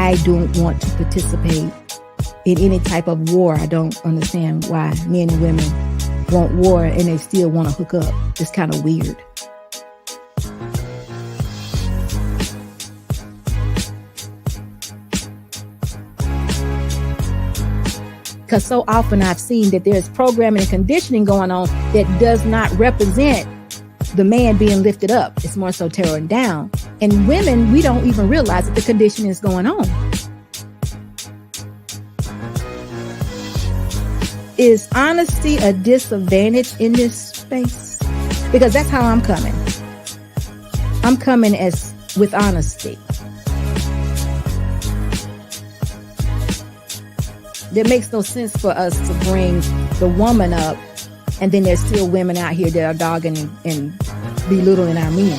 I don't want to participate in any type of war. I don't understand why men and women want war and they still want to hook up. It's kind of weird. Because so often I've seen that there's programming and conditioning going on that does not represent the man being lifted up. It's more so tearing down. And women, we don't even realize that the conditioning is going on. Is honesty a disadvantage in this space? Because that's how I'm coming. I'm coming with honesty. It makes no sense for us to bring the woman up, and then there's still women out here that are dogging and belittling our men.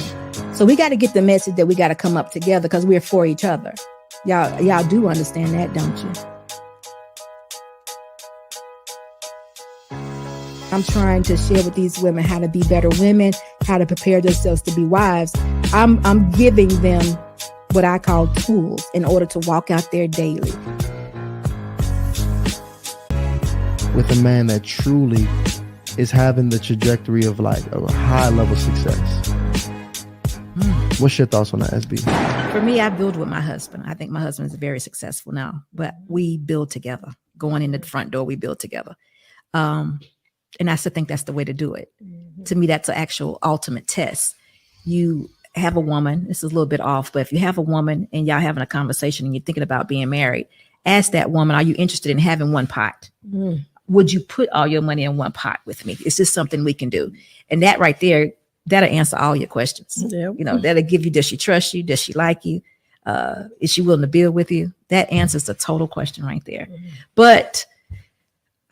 So we got to get the message that we got to come up together because we're for each other. Y'all do understand that, don't you? I'm trying to share with these women how to be better women, how to prepare themselves to be wives. I'm giving them what I call tools in order to walk out there daily. With a man that truly is having the trajectory of like a high level success. What's your thoughts on that, SB? For me, I build with my husband. I think my husband is very successful now, but we build together. Going in the front door, we build together. And I still think that's the way to do it. Mm-hmm. To me, that's an actual ultimate test. You have a woman, this is a little bit off, but if you have a woman and y'all having a conversation and you're thinking about being married, ask that woman, are you interested in having one pot? Mm. Would you put all your money in one pot with me? Is this something we can do? And that right there, that'll answer all your questions. Yep. You know, that'll give you, does she trust you? Does she like you? Is she willing to build with you? That answers the total question right there. Mm-hmm. But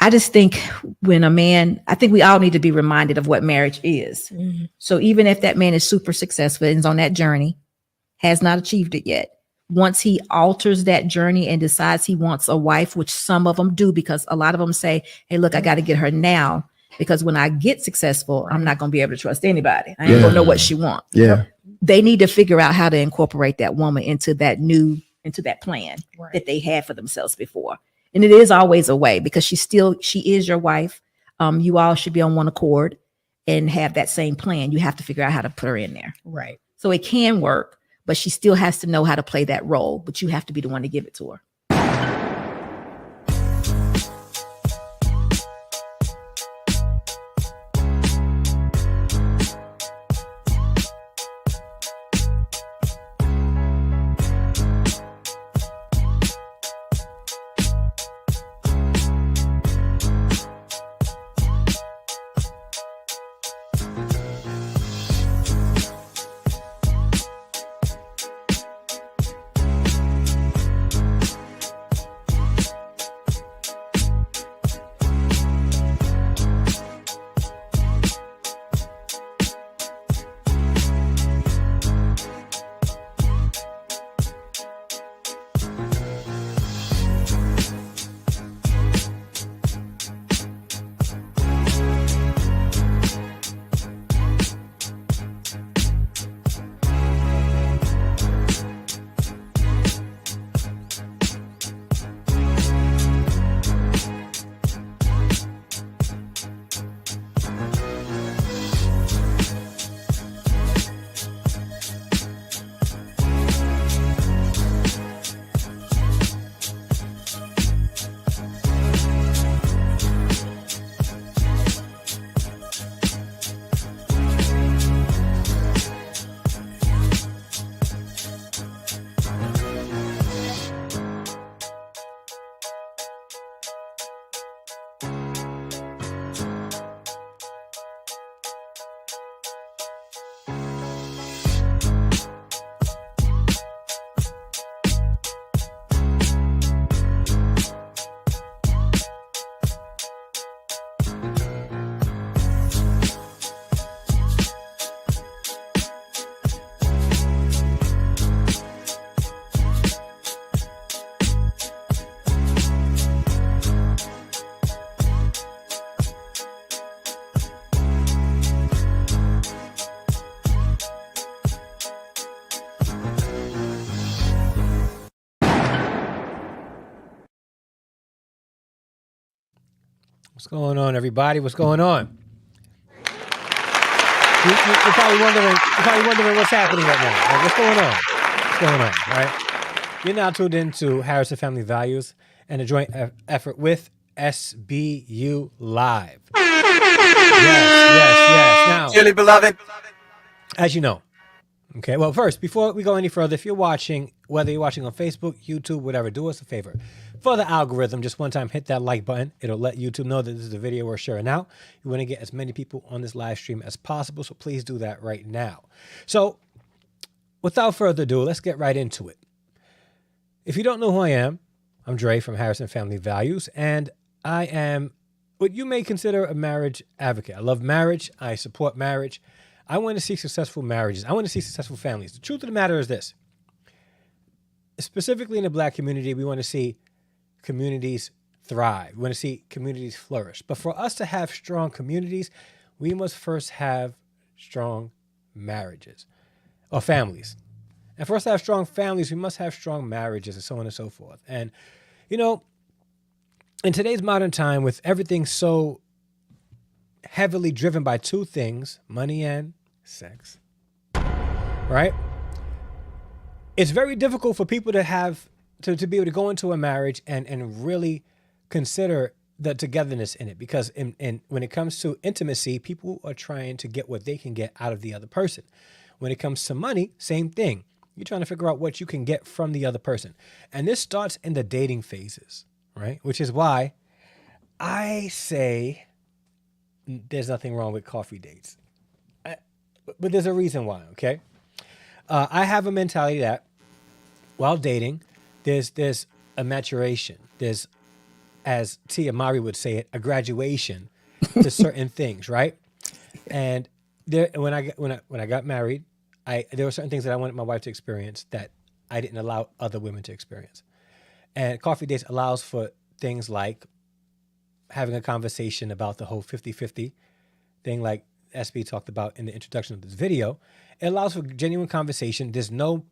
I just think I think we all need to be reminded of what marriage is. Mm-hmm. So even if that man is super successful and is on that journey, has not achieved it yet, once he alters that journey and decides he wants a wife, which some of them do, because a lot of them say, hey, look, I got to get her now because when I get successful, I'm not going to be able to trust anybody. I ain't going to know what she wants. Yeah. They need to figure out how to incorporate that woman into that plan that they had for themselves before. And it is always a way because she is your wife. You all should be on one accord and have that same plan. You have to figure out how to put her in there. Right. So it can work, but she still has to know how to play that role, but you have to be the one to give it to her. What's going on, everybody? What's going on? You're probably wondering what's happening right now. Like, what's going on? What's going on, right? You're now tuned into Harrison Family Values and a joint effort with SBU Live. Yes. Now, Dearly beloved. as you know, okay, well, first, before we go any further, if you're watching, whether you're watching on Facebook, YouTube, whatever, do us a favor. For the algorithm, just one time, hit that like button. It'll let YouTube know that this is a video we're sharing out. We want to get as many people on this live stream as possible, so please do that right now. So, without further ado, let's get right into it. If you don't know who I am, I'm Trey from Harrison Family Values, and I am what you may consider a marriage advocate. I love marriage. I support marriage. I want to see successful marriages. I want to see successful families. The truth of the matter is this. Specifically in the Black community, we want to see communities thrive. We want to see communities flourish. But for us to have strong communities, we must first have strong marriages or families. And for us to have strong families, we must have strong marriages and so on and so forth. And, you know, in today's modern time, with everything so heavily driven by two things, money and sex, right? It's very difficult for people to have to be able to go into a marriage and really consider the togetherness in it, because when it comes to intimacy, people are trying to get what they can get out of the other person. When it comes to money, same thing. You're trying to figure out what you can get from the other person. And this starts in the dating phases, right? Which is why I say there's nothing wrong with coffee dates. But there's a reason why, okay? I have a mentality that while dating, there's a maturation. There's, as Tia Mari would say it, a graduation to certain things, right? And when I got married, there were certain things that I wanted my wife to experience that I didn't allow other women to experience. And coffee dates allows for things like having a conversation about the whole 50-50 thing, like SB talked about in the introduction of this video. It allows for genuine conversation. There's no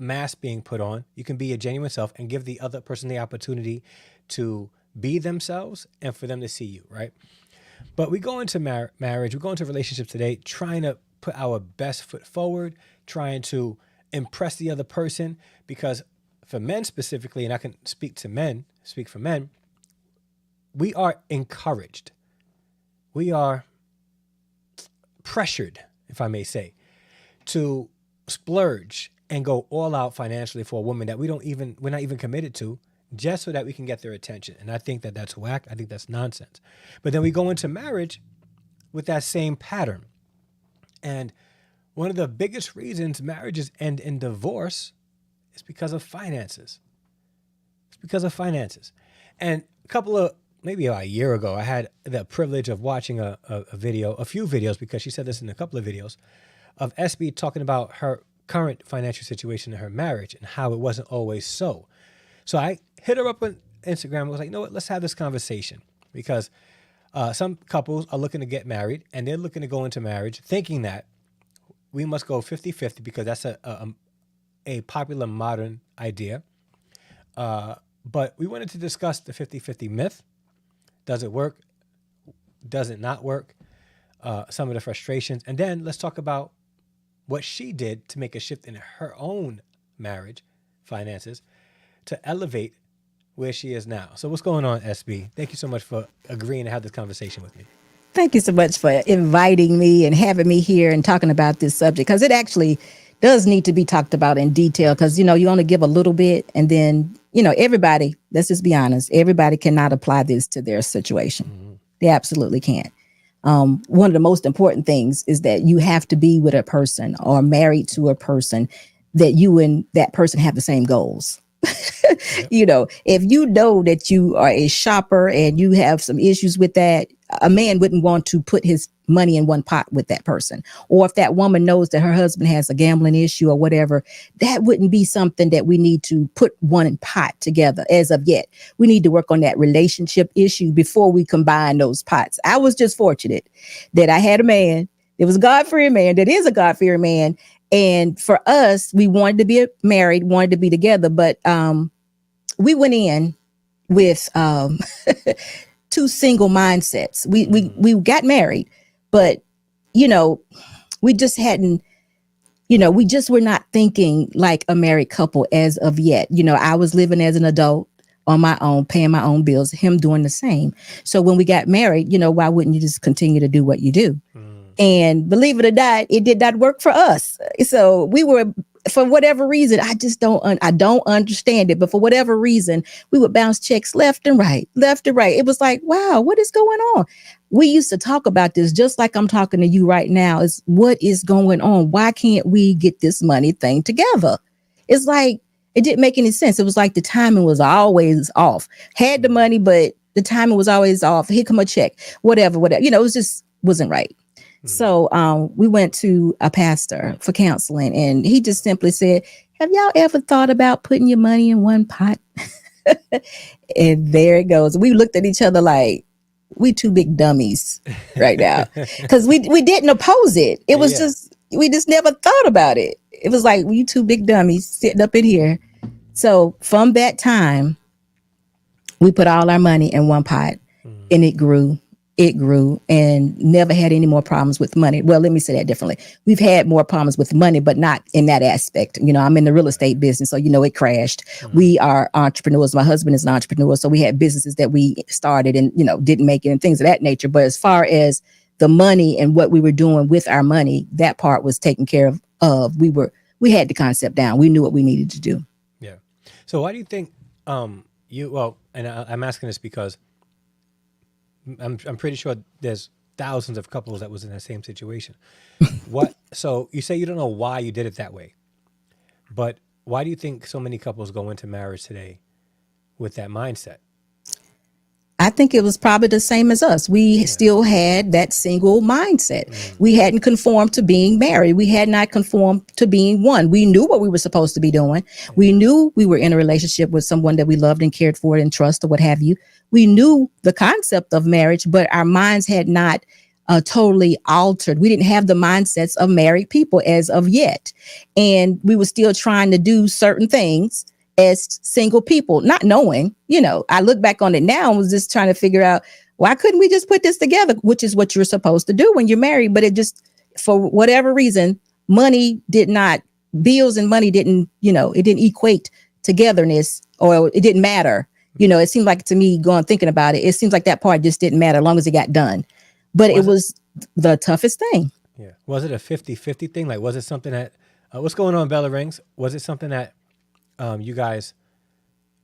mask being put on. You can be your genuine self and give the other person the opportunity to be themselves and for them to see you, right? But we go into marriage, we go into relationships today trying to put our best foot forward, trying to impress the other person, because for men specifically, and I can speak for men, we are encouraged. We are pressured, if I may say, to splurge and go all out financially for a woman that we're not even committed to, just so that we can get their attention. And I think that that's whack. I think that's nonsense. But then we go into marriage with that same pattern. And one of the biggest reasons marriages end in divorce is because of finances. It's because of finances. And maybe a year ago, I had the privilege of watching a few videos, because she said this in a couple of videos, of SB talking about her current financial situation in her marriage and how it wasn't always so. So I hit her up on Instagram and was like, you know what, let's have this conversation, because some couples are looking to get married and they're looking to go into marriage thinking that we must go 50-50 because that's a popular modern idea. But we wanted to discuss the 50-50 myth. Does it work? Does it not work? Some of the frustrations. And then let's talk about what she did to make a shift in her own marriage finances to elevate where she is now. So what's going on, SB? Thank you so much for agreeing to have this conversation with me. Thank you so much for inviting me and having me here and talking about this subject, because it actually does need to be talked about in detail, because, you only give a little bit, and then, everybody, let's just be honest, everybody cannot apply this to their situation. Mm-hmm. They absolutely can't. One of the most important things is that you have to be with a person or married to a person that you and that person have the same goals. Yep. If you know that you are a shopper and you have some issues with that, a man wouldn't want to put his money in one pot with that person. Or if that woman knows that her husband has a gambling issue or whatever, that wouldn't be something that we need to put one pot together as of yet. We need to work on that relationship issue before we combine those pots. I was just fortunate that I had a man. It was a God-fearing man. That is a God-fearing man. And for us, we wanted to be married, wanted to be together, but we went in with two single mindsets. We got married, but we just hadn't, we just were not thinking like a married couple as of yet. I was living as an adult on my own, paying my own bills, him doing the same. So when we got married, why wouldn't you just continue to do what you do? And believe it or not, it did not work for us. So we were, for whatever reason, I don't understand it, but for whatever reason, we would bounce checks left and right. It was like, wow, what is going on? We used to talk about this just like I'm talking to you right now, is what is going on? Why can't we get this money thing together? It's like, it didn't make any sense. It was like the timing was always off. Had the money, but the timing was always off. Here come a check, whatever. It was just wasn't right. So we went to a pastor for counseling, and he just simply said, have y'all ever thought about putting your money in one pot? And there it goes. We looked at each other like, we two big dummies right now, because we didn't oppose it. It was just, we just never thought about it. It was like, we two big dummies sitting up in here. So from that time, we put all our money in one pot, and it grew and never had any more problems with money. Well, let me say that differently. We've had more problems with money, but not in that aspect. I'm in the real estate business, so it crashed. We are entrepreneurs. My husband is an entrepreneur, so we had businesses that we started and didn't make it and things of that nature. But as far as the money and what we were doing with our money, that part was taken care of. We had the concept down. We knew what we needed to do. Yeah. So why do you think and I'm asking this because I'm pretty sure there's thousands of couples that was in the same situation. So you say you don't know why you did it that way, but why do you think so many couples go into marriage today with that mindset? I think it was probably the same as us. We still had that single mindset. We hadn't conformed to being married. We had not conformed to being one. We knew what we were supposed to be doing. We knew we were in a relationship with someone that we loved and cared for and trust or what have you. We knew the concept of marriage, but our minds had not totally altered. We didn't have the mindsets of married people as of yet. And we were still trying to do certain things as single people, not knowing, I look back on it now and was just trying to figure out, why couldn't we just put this together, which is what you're supposed to do when you're married. But it just, for whatever reason, bills and money didn't, it didn't equate togetherness, or it didn't matter. It seemed like, to me, thinking about it, it seems like that part just didn't matter as long as it got done. But it was the toughest thing. Yeah. Was it a 50-50 thing? Like, was it something that, what's going on, Bella Rings? Was it something that you guys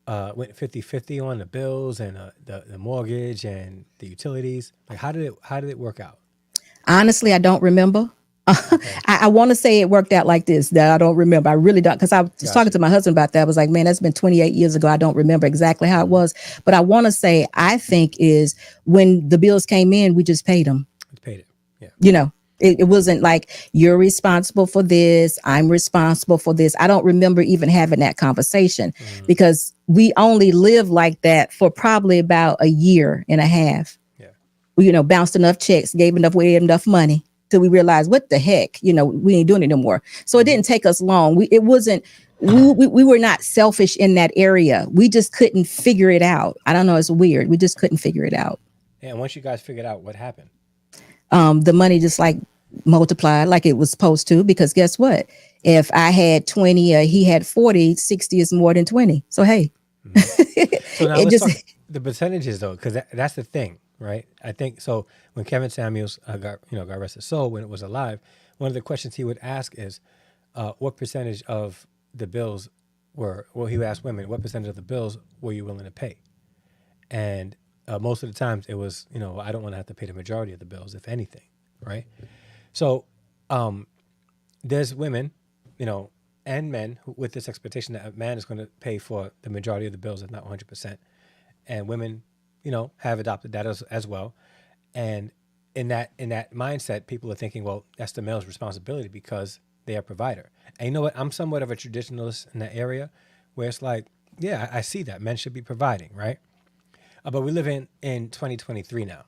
went 50-50 on the bills and the mortgage and the utilities? Like, how did it work out? Honestly, I don't remember. I want to say it worked out like this, that I don't remember. I really don't, because I was talking to my husband about that. I was like, man, that's been 28 years ago. I don't remember exactly how it was. But I want to say, I think is when the bills came in, we just paid them. Paid it. Yeah. It wasn't like, you're responsible for this, I'm responsible for this. I don't remember even having that conversation because we only lived like that for probably about a year and a half. Yeah. We, bounced enough checks, gave enough money till we realized, what the heck, we ain't doing it no more. So it didn't take us long. We were not selfish in that area. We just couldn't figure it out. I don't know. It's weird. We just couldn't figure it out. Yeah, and once you guys figured out, what happened? The money just like multiplied like it was supposed to, because guess what? If I had 20 or he had 40, 60 is more than 20. So, hey. So now let's talk the percentages, though, because that's the thing, right? I think so. When Kevin Samuels God rest his soul, when it was alive, one of the questions he would ask is, what percentage of the bills he would ask women, what percentage of the bills were you willing to pay? And most of the times it was, I don't want to have to pay the majority of the bills, if anything, right? So there's women, and men with this expectation that a man is going to pay for the majority of the bills, if not 100%. And women, have adopted that as well. And in that mindset, people are thinking, well, that's the male's responsibility because they are provider. And you know what? I'm somewhat of a traditionalist in that area where it's like, yeah, I see that. Men should be providing, right? But we live in 2023 now,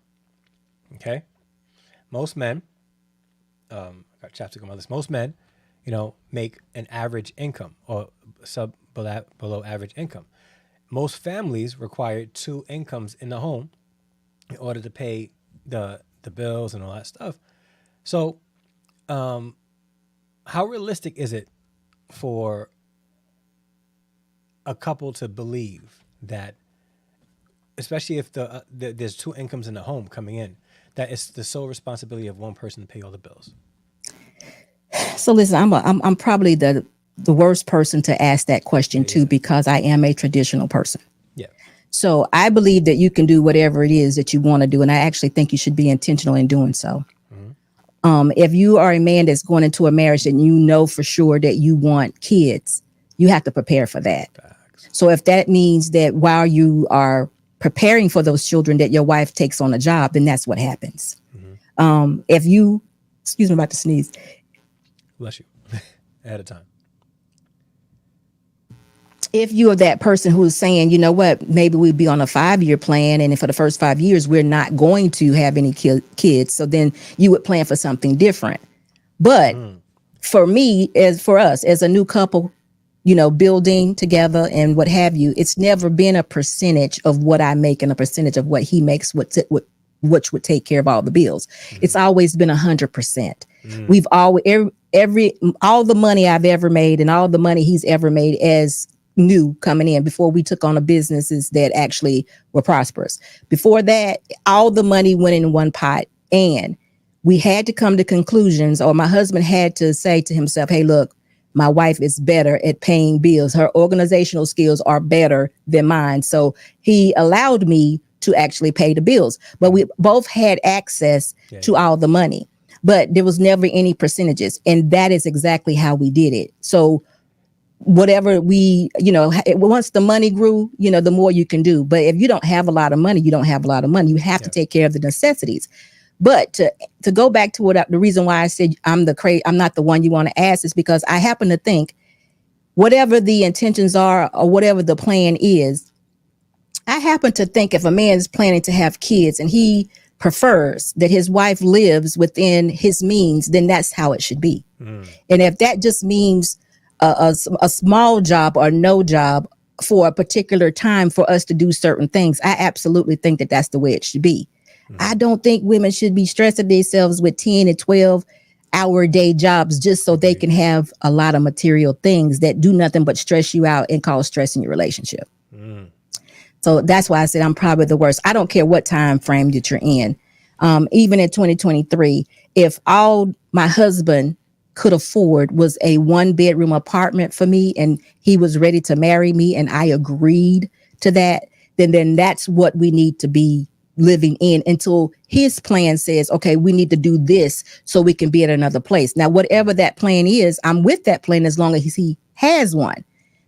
okay? Most men, got chapstick on my list, most men, make an average income or below average income. Most families require two incomes in the home in order to pay the bills and all that stuff. So, how realistic is it for a couple to believe that, especially if there's two incomes in the home coming in, that it's the sole responsibility of one person to pay all the bills? So listen, I'm probably the worst person to ask that question to, because I am a traditional person. Yeah. So I believe that you can do whatever it is that you want to do, and I actually think you should be intentional in doing so. If you are a man that's going into a marriage and you know for sure that you want kids, you have to prepare for that. Facts. So if that means that while you are preparing for those children that your wife takes on a job, then that's what happens. If you, excuse me, I'm about to sneeze. Bless you. Ahead of time. If you are that person who's saying, you know what, maybe we'd be on a 5-year plan, and for the first 5 years, we're not going to have any kids. So then you would plan for something different. But for me, for us as a new couple, building together and what have you, it's never been a percentage of what I make and a percentage of what he makes, which would take care of all the bills. It's always been 100%. We've always, all the money I've ever made and all the money he's ever made as new coming in, before we took on the businesses that actually were prosperous. Before that, all the money went in one pot, and we had to come to conclusions, or my husband had to say to himself, hey, look, my wife is better at paying bills. Her organizational skills are better than mine. So he allowed me to actually pay the bills, but we both had access to all the money, but there was never any percentages. And that is exactly how we did it. So whatever we, once the money grew, the more you can do. But if you don't have a lot of money, you don't have a lot of money. You have to take care of the necessities. But to go back to the reason why I said I'm not the one you want to ask, is because I happen to think whatever the intentions are or whatever the plan is, I happen to think if a man is planning to have kids and he prefers that his wife lives within his means, then that's how it should be. And if that just means a small job or no job for a particular time for us to do certain things, I absolutely think that that's the way it should be. I don't think women should be stressing themselves with 10 and 12-hour day jobs just so they can have a lot of material things that do nothing but stress you out and cause stress in your relationship. So that's why I said I'm probably the worst. I don't care what time frame that you're in. Even in 2023, if all my husband could afford was a 1-bedroom apartment for me, and he was ready to marry me and I agreed to that, then that's what we need to be living in until his plan says, okay, we need to do this so we can be at another place. Now, whatever that plan is, I'm with that plan as long as he has one.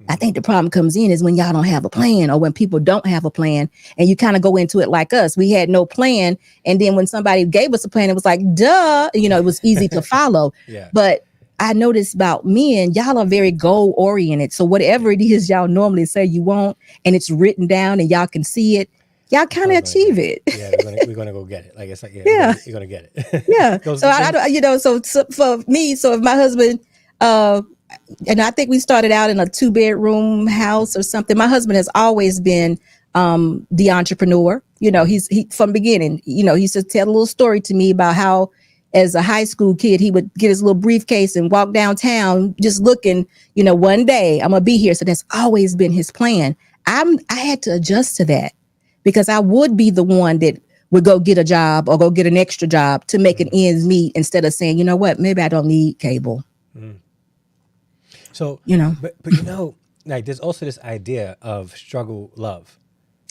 I think the problem comes in is when y'all don't have a plan, or when people don't have a plan and you kind of go into it like us. We had no plan. And then when somebody gave us a plan, it was like, duh, it was easy to follow. But I noticed about men, y'all are very goal oriented. So whatever it is y'all normally say you want, and it's written down and y'all can see it, y'all kind of achieve it. Yeah, we're gonna go get it. Like it's like, you're gonna get it. Yeah. So I don't, so for me, so if my husband, and I think we started out in a 2-bedroom house or something. My husband has always been the entrepreneur. He from beginning. He used to tell a little story to me about how, as a high school kid, he would get his little briefcase and walk downtown just looking. One day I'm gonna be here. So that's always been his plan. I had to adjust to that, because I would be the one that would go get a job or go get an extra job to make an ends meet, instead of saying, you know what, maybe I don't need cable. So, but like there's also this idea of struggle love,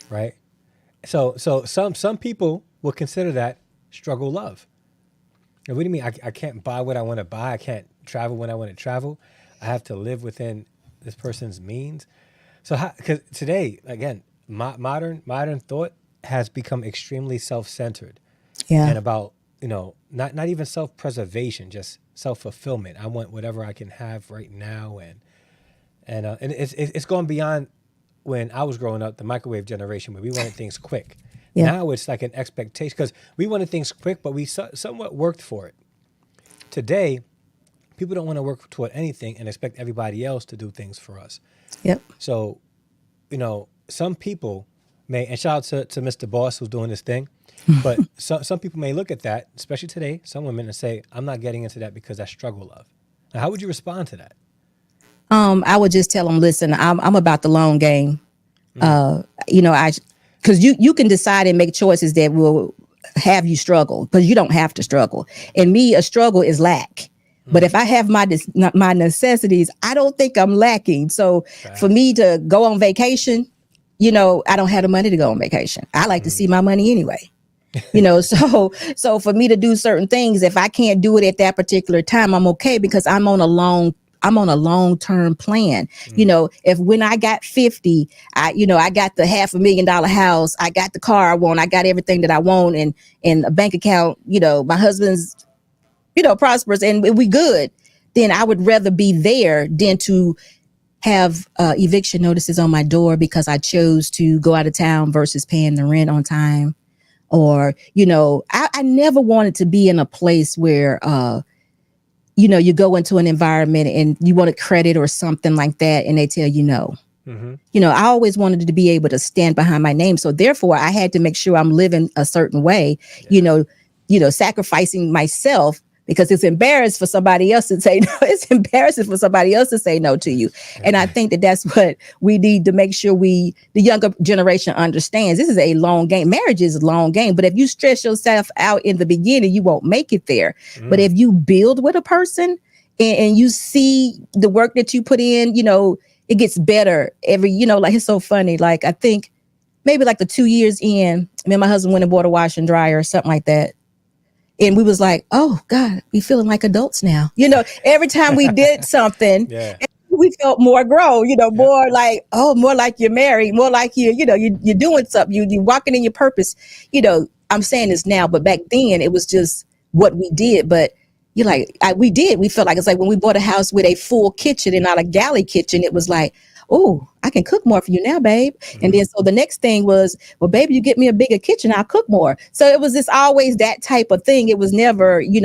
right? So some people will consider that struggle love. Now, what do you mean? I can't buy what I want to buy. I can't travel when I want to travel. I have to live within this person's means. So, because today, again, modern thought has become extremely self-centered, and about not even self-preservation, just self-fulfillment. I want whatever I can have right now, and it's gone beyond when I was growing up, the microwave generation, where we wanted things quick. Now it's like an expectation, because we wanted things quick, but we somewhat worked for it. Today, people don't want to work toward anything and expect everybody else to do things for us. So, some people and shout out to Mr. Boss who's doing this thing. But some people may look at that, especially today, some women, and say, I'm not getting into that because that's struggle love. Now, how would you respond to that? I would just tell them, listen, I'm about the long game. Because you can decide and make choices that will have you struggle, because you don't have to struggle. And me, a struggle is lack. But if I have my necessities, I don't think I'm lacking. So for me to go on vacation, I don't have the money to go on vacation. I like to see my money anyway. So for me to do certain things, if I can't do it at that particular time, I'm okay, because I'm on a long-term plan. If when I got 50, I got the $500,000 house, I got the car I want, I got everything that I want, and a bank account, my husband's, prosperous, and we good, then I would rather be there than to have eviction notices on my door because I chose to go out of town versus paying the rent on time. Or, I never wanted to be in a place where, you go into an environment and you want a credit or something like that, and they tell you no. Mm-hmm. I always wanted to be able to stand behind my name. So therefore, I had to make sure I'm living a certain way, sacrificing myself, because it's embarrassed for somebody else to say no. It's embarrassing for somebody else to say no to you. And I think that that's what we need to make sure the younger generation understands. This is a long game. Marriage is a long game. But if you stress yourself out in the beginning, you won't make it there. But if you build with a person and you see the work that you put in, it gets better every, like, it's so funny. Like, I think maybe like the 2 years in, me and my husband went and bought a washer and dryer or something like that. And we was like, oh God, we feeling like adults now. Every time we did something, we felt more grown, more like, more like you're married, more like you're doing something, you're walking in your purpose. I'm saying this now, but back then it was just what we did. But we felt like, it's like when we bought a house with a full kitchen and not a galley kitchen, it was like, oh, I can cook more for you now, babe. Mm-hmm. And then so the next thing was, well, baby, you get me a bigger kitchen, I'll cook more. So it was just always that type of thing. It was never, you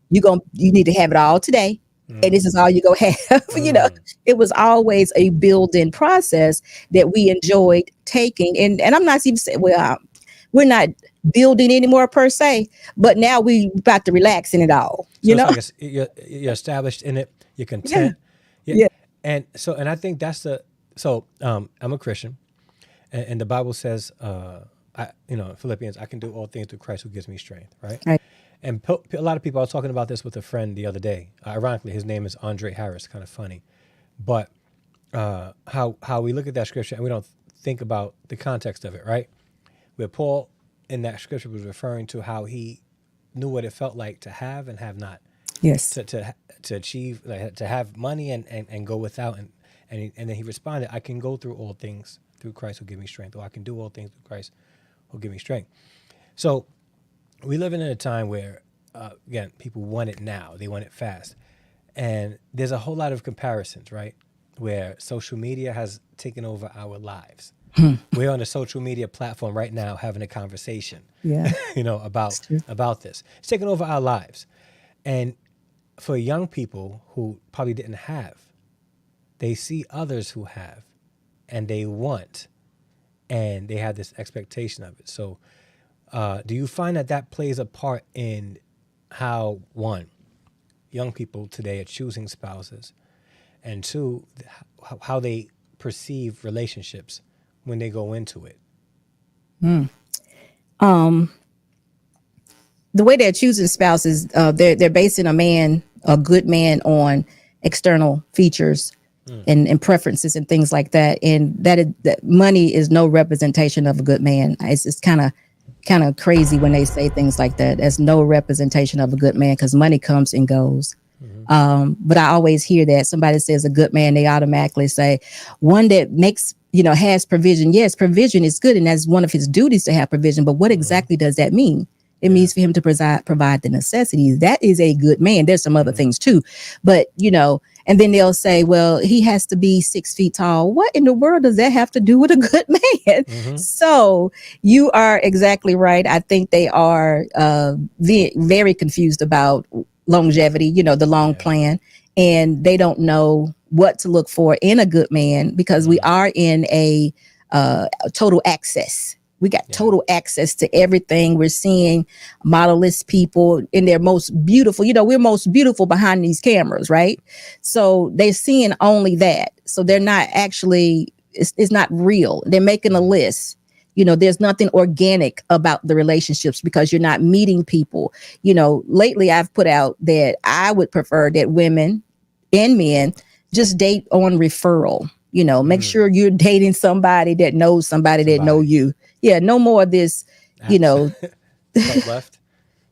need to have it all today. Mm-hmm. And this is all you're going to have. Mm-hmm. It was always a building process that we enjoyed taking. And I'm not even saying, we're not building anymore per se, but now we about to relax in it all. Like you're established in it. You're content. Yeah. And I think that's I'm a Christian, and the Bible says, Philippians, I can do all things through Christ who gives me strength, right? And a lot of people, I was talking about this with a friend the other day. Ironically, his name is Andre Harris, kind of funny. But how we look at that scripture and we don't think about the context of it, right? Where Paul in that scripture was referring to how he knew what it felt like to have and have not. Yes. To achieve, to have money and go without. And then he responded, I can go through all things through Christ who give me strength, or I can do all things through Christ who give me strength. So we live in a time where, again, people want it now. They want it fast. And there's a whole lot of comparisons, right? Where social media has taken over our lives. We're on a social media platform right now having a conversation, about this. It's taken over our lives. And for young people who probably didn't have, they see others who have, and they want, and they have this expectation of it. So do you find that plays a part in how, one, young people today are choosing spouses, and two, how they perceive relationships when they go into it? The way they're choosing spouses, they're basing a good man on external features and preferences and things like that. And that money is no representation of a good man. It's just kind of crazy when they say things like that. There's no representation of a good man, because money comes and goes. Mm-hmm. But I always hear that somebody says a good man, they automatically say one that makes, has provision. Yes, provision is good, and that's one of his duties to have provision. But what exactly does that mean? It means for him to provide the necessities. That is a good man. There's some other things too, but and then they'll say, well, he has to be 6 feet tall. What in the world does that have to do with a good man? Mm-hmm. So you are exactly right. I think they are very confused about longevity, the long plan, and they don't know what to look for in a good man, because we are in a total access. We got total access to everything. We're seeing modelless people in their most beautiful, we're most beautiful behind these cameras, right? So they're seeing only that. So they're not actually, it's not real. They're making a list. There's nothing organic about the relationships because you're not meeting people. Lately I've put out that I would prefer that women and men just date on referral. Make sure you're dating somebody that knows somebody that know you. Yeah, no more of this, Swipe left.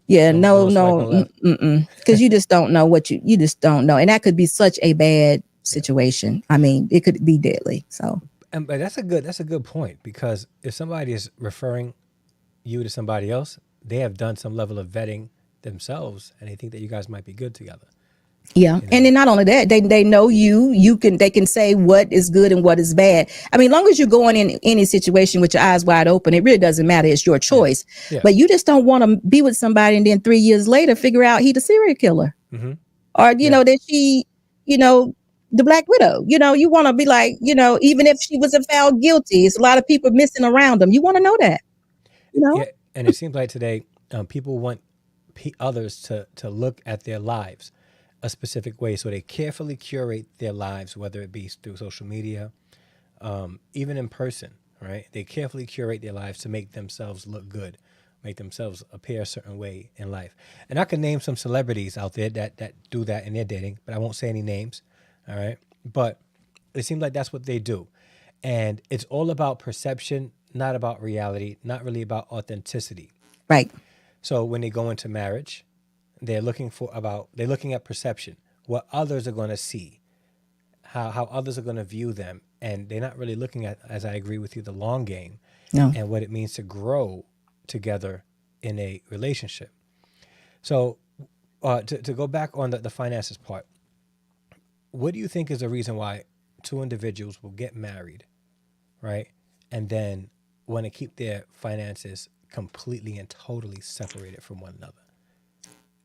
Yeah, No no, because you just don't know what you just don't know. And that could be such a bad situation. I mean, it could be deadly. So, But that's a good point, because if somebody is referring you to somebody else, they have done some level of vetting themselves and they think that you guys might be good together. yeah. And then not only that, they know they can say what is good and what is bad. I mean, as long as you're going in any situation with your eyes wide open, it really doesn't matter. It's your choice. Yeah. But you just don't want to be with somebody and then 3 years later figure out he's a serial killer. Or, that she, the Black Widow, you want to be like, even if she was found guilty, it's a lot of people missing around them. You want to know that, Yeah, and it seems like today people want others to look at their lives a specific way, so they carefully curate their lives, whether it be through social media, even in person, right? They carefully curate their lives to make themselves look good, make themselves appear a certain way in life. And I can name some celebrities out there that do that in their dating, but I won't say any names, all right? But it seems like that's what they do. And it's all about perception, not about reality, not really about authenticity. Right. So when they go into marriage, they're looking at perception, what others are going to see, how others are going to view them. And they're not really looking at, as I agree with you, the long game and what it means to grow together in a relationship. So to go back on the finances part, what do you think is the reason why two individuals will get married, right? And then want to keep their finances completely and totally separated from one another?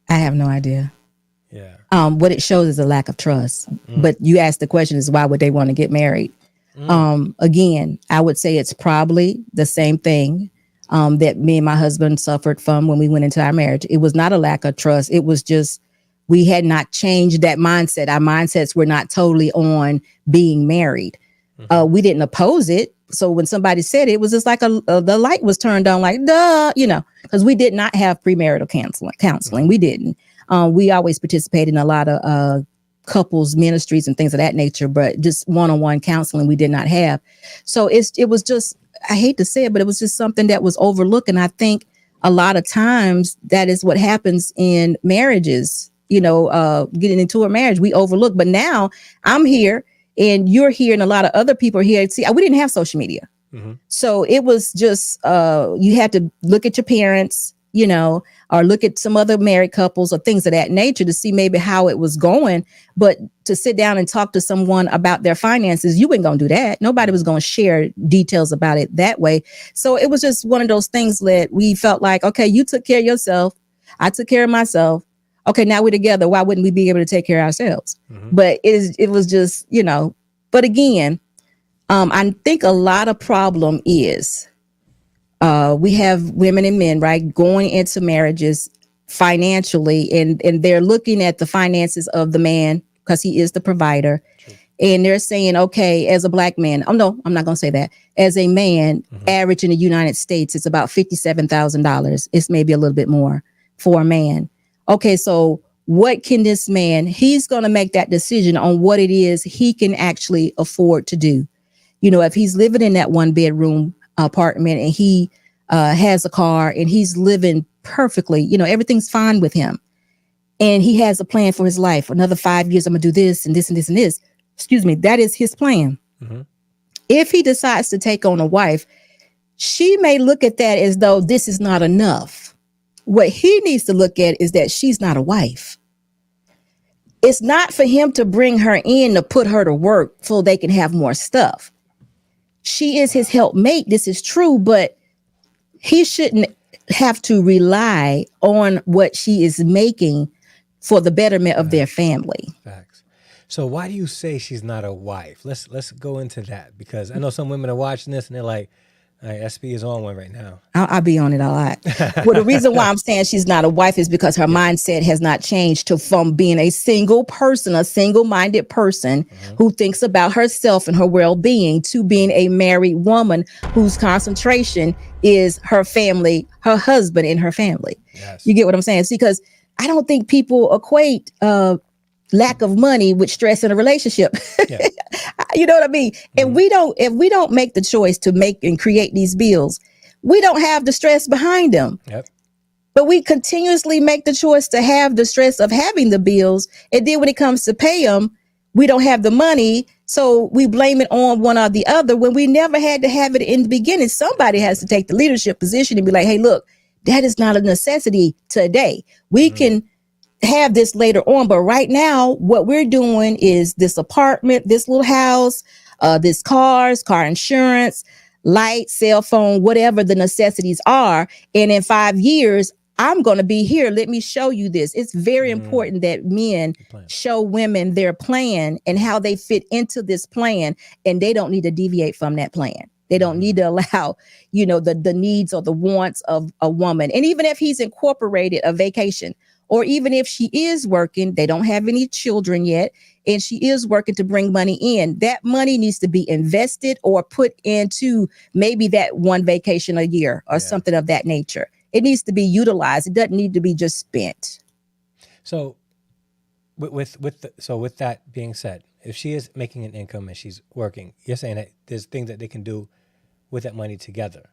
I have no idea. Yeah. What it shows is a lack of trust. But you asked the question is, why would they want to get married? Again, I would say it's probably the same thing that me and my husband suffered from when we went into our marriage. It was not a lack of trust. It was just, we had not changed that mindset. Our mindsets were not totally on being married. We didn't oppose it. So when somebody said it, it was just like the light was turned on, like, duh, because we did not have premarital counseling. We didn't. We always participated in a lot of couples ministries and things of that nature, but just one-on-one counseling we did not have. So it was just, I hate to say it, but it was just something that was overlooked. And I think a lot of times that is what happens in marriages, getting into a marriage, we overlook. But now I'm here and you're here and a lot of other people are here. See, we didn't have social media. So it was just, you had to look at your parents, or look at some other married couples or things of that nature to see maybe how it was going. But to sit down and talk to someone about their finances, you weren't going to do that. Nobody was going to share details about it that way. So it was just one of those things that we felt like, okay, you took care of yourself. I took care of myself. Okay, now we're together. Why wouldn't we be able to take care of ourselves? But it was just, but again, I think a lot of problem is we have women and men, right, going into marriages financially, and they're looking at the finances of the man because he is the provider. True. And they're saying, okay, as a Black man, oh no, I'm not going to say that. As a man, average in the United States, it's about $57,000. It's maybe a little bit more for a man. Okay, so what can this man, he's going to make that decision on what it is he can actually afford to do. If he's living in that 1-bedroom apartment and he has a car and he's living perfectly, everything's fine with him. And he has a plan for his life. Another 5 years, I'm going to do this and this and this and this. Excuse me. That is his plan. If he decides to take on a wife, she may look at that as though this is not enough. What he needs to look at is that she's not a wife. It's not for him to bring her in to put her to work so they can have more stuff. She is his helpmate. This is true, but he shouldn't have to rely on what she is making for the betterment of their family. Facts. So why do you say she's not a wife? Let's go into that, because I know some women are watching this and they're like, all right, SB is on one right now. I'll be on it a lot. Well, the reason why I'm saying she's not a wife is because her mindset has not changed from being a single person, a single-minded person who thinks about herself and her well-being, to being a married woman whose concentration is her family, her husband, and her family. Yes. You get what I'm saying? See, because I don't think people equate lack of money with stress in a relationship. Yeah. You know what I mean? And if we don't make the choice to make and create these bills, we don't have the stress behind them. Yep. But we continuously make the choice to have the stress of having the bills. And then when it comes to pay them, we don't have the money. So we blame it on one or the other when we never had to have it in the beginning. Somebody has to take the leadership position and be like, hey, look, that is not a necessity today. We can have this later on, but right now what we're doing is this apartment, this little house, this car insurance, light, cell phone, whatever the necessities are. And in 5 years, I'm going to be here. Let me show you this. It's very important that men show women their plan and how they fit into this plan, and they don't need to deviate from that plan. They don't need to allow, the needs or the wants of a woman. And even if he's incorporated a vacation, or even if she is working, they don't have any children yet, and she is working to bring money in, that money needs to be invested or put into maybe that one vacation a year or something of that nature. It needs to be utilized. It doesn't need to be just spent. So with that being said, if she is making an income and she's working, you're saying that there's things that they can do with that money together.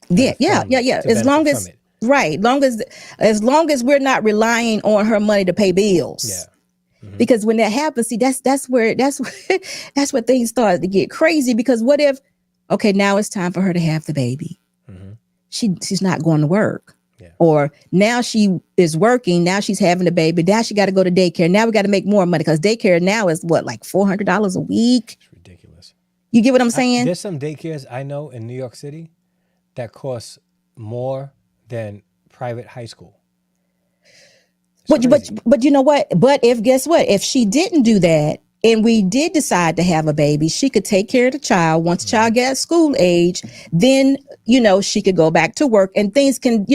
Yeah. As long as as long as we're not relying on her money to pay bills. Yeah. Mm-hmm. Because when that happens, see, that's where things start to get crazy. Because what if, okay, now it's time for her to have the baby. Mm-hmm. She's not going to work. Yeah. Or now she is working. Now she's having a baby. Now she got to go to daycare. Now we got to make more money, because daycare now is what, like $400 a week. It's ridiculous. You get what I'm saying? There's some daycares I know in New York City that cost more than private high school. But you know what? But guess what? If she didn't do that and we did decide to have a baby, she could take care of the child. Once the child gets school age, then, she could go back to work and things can,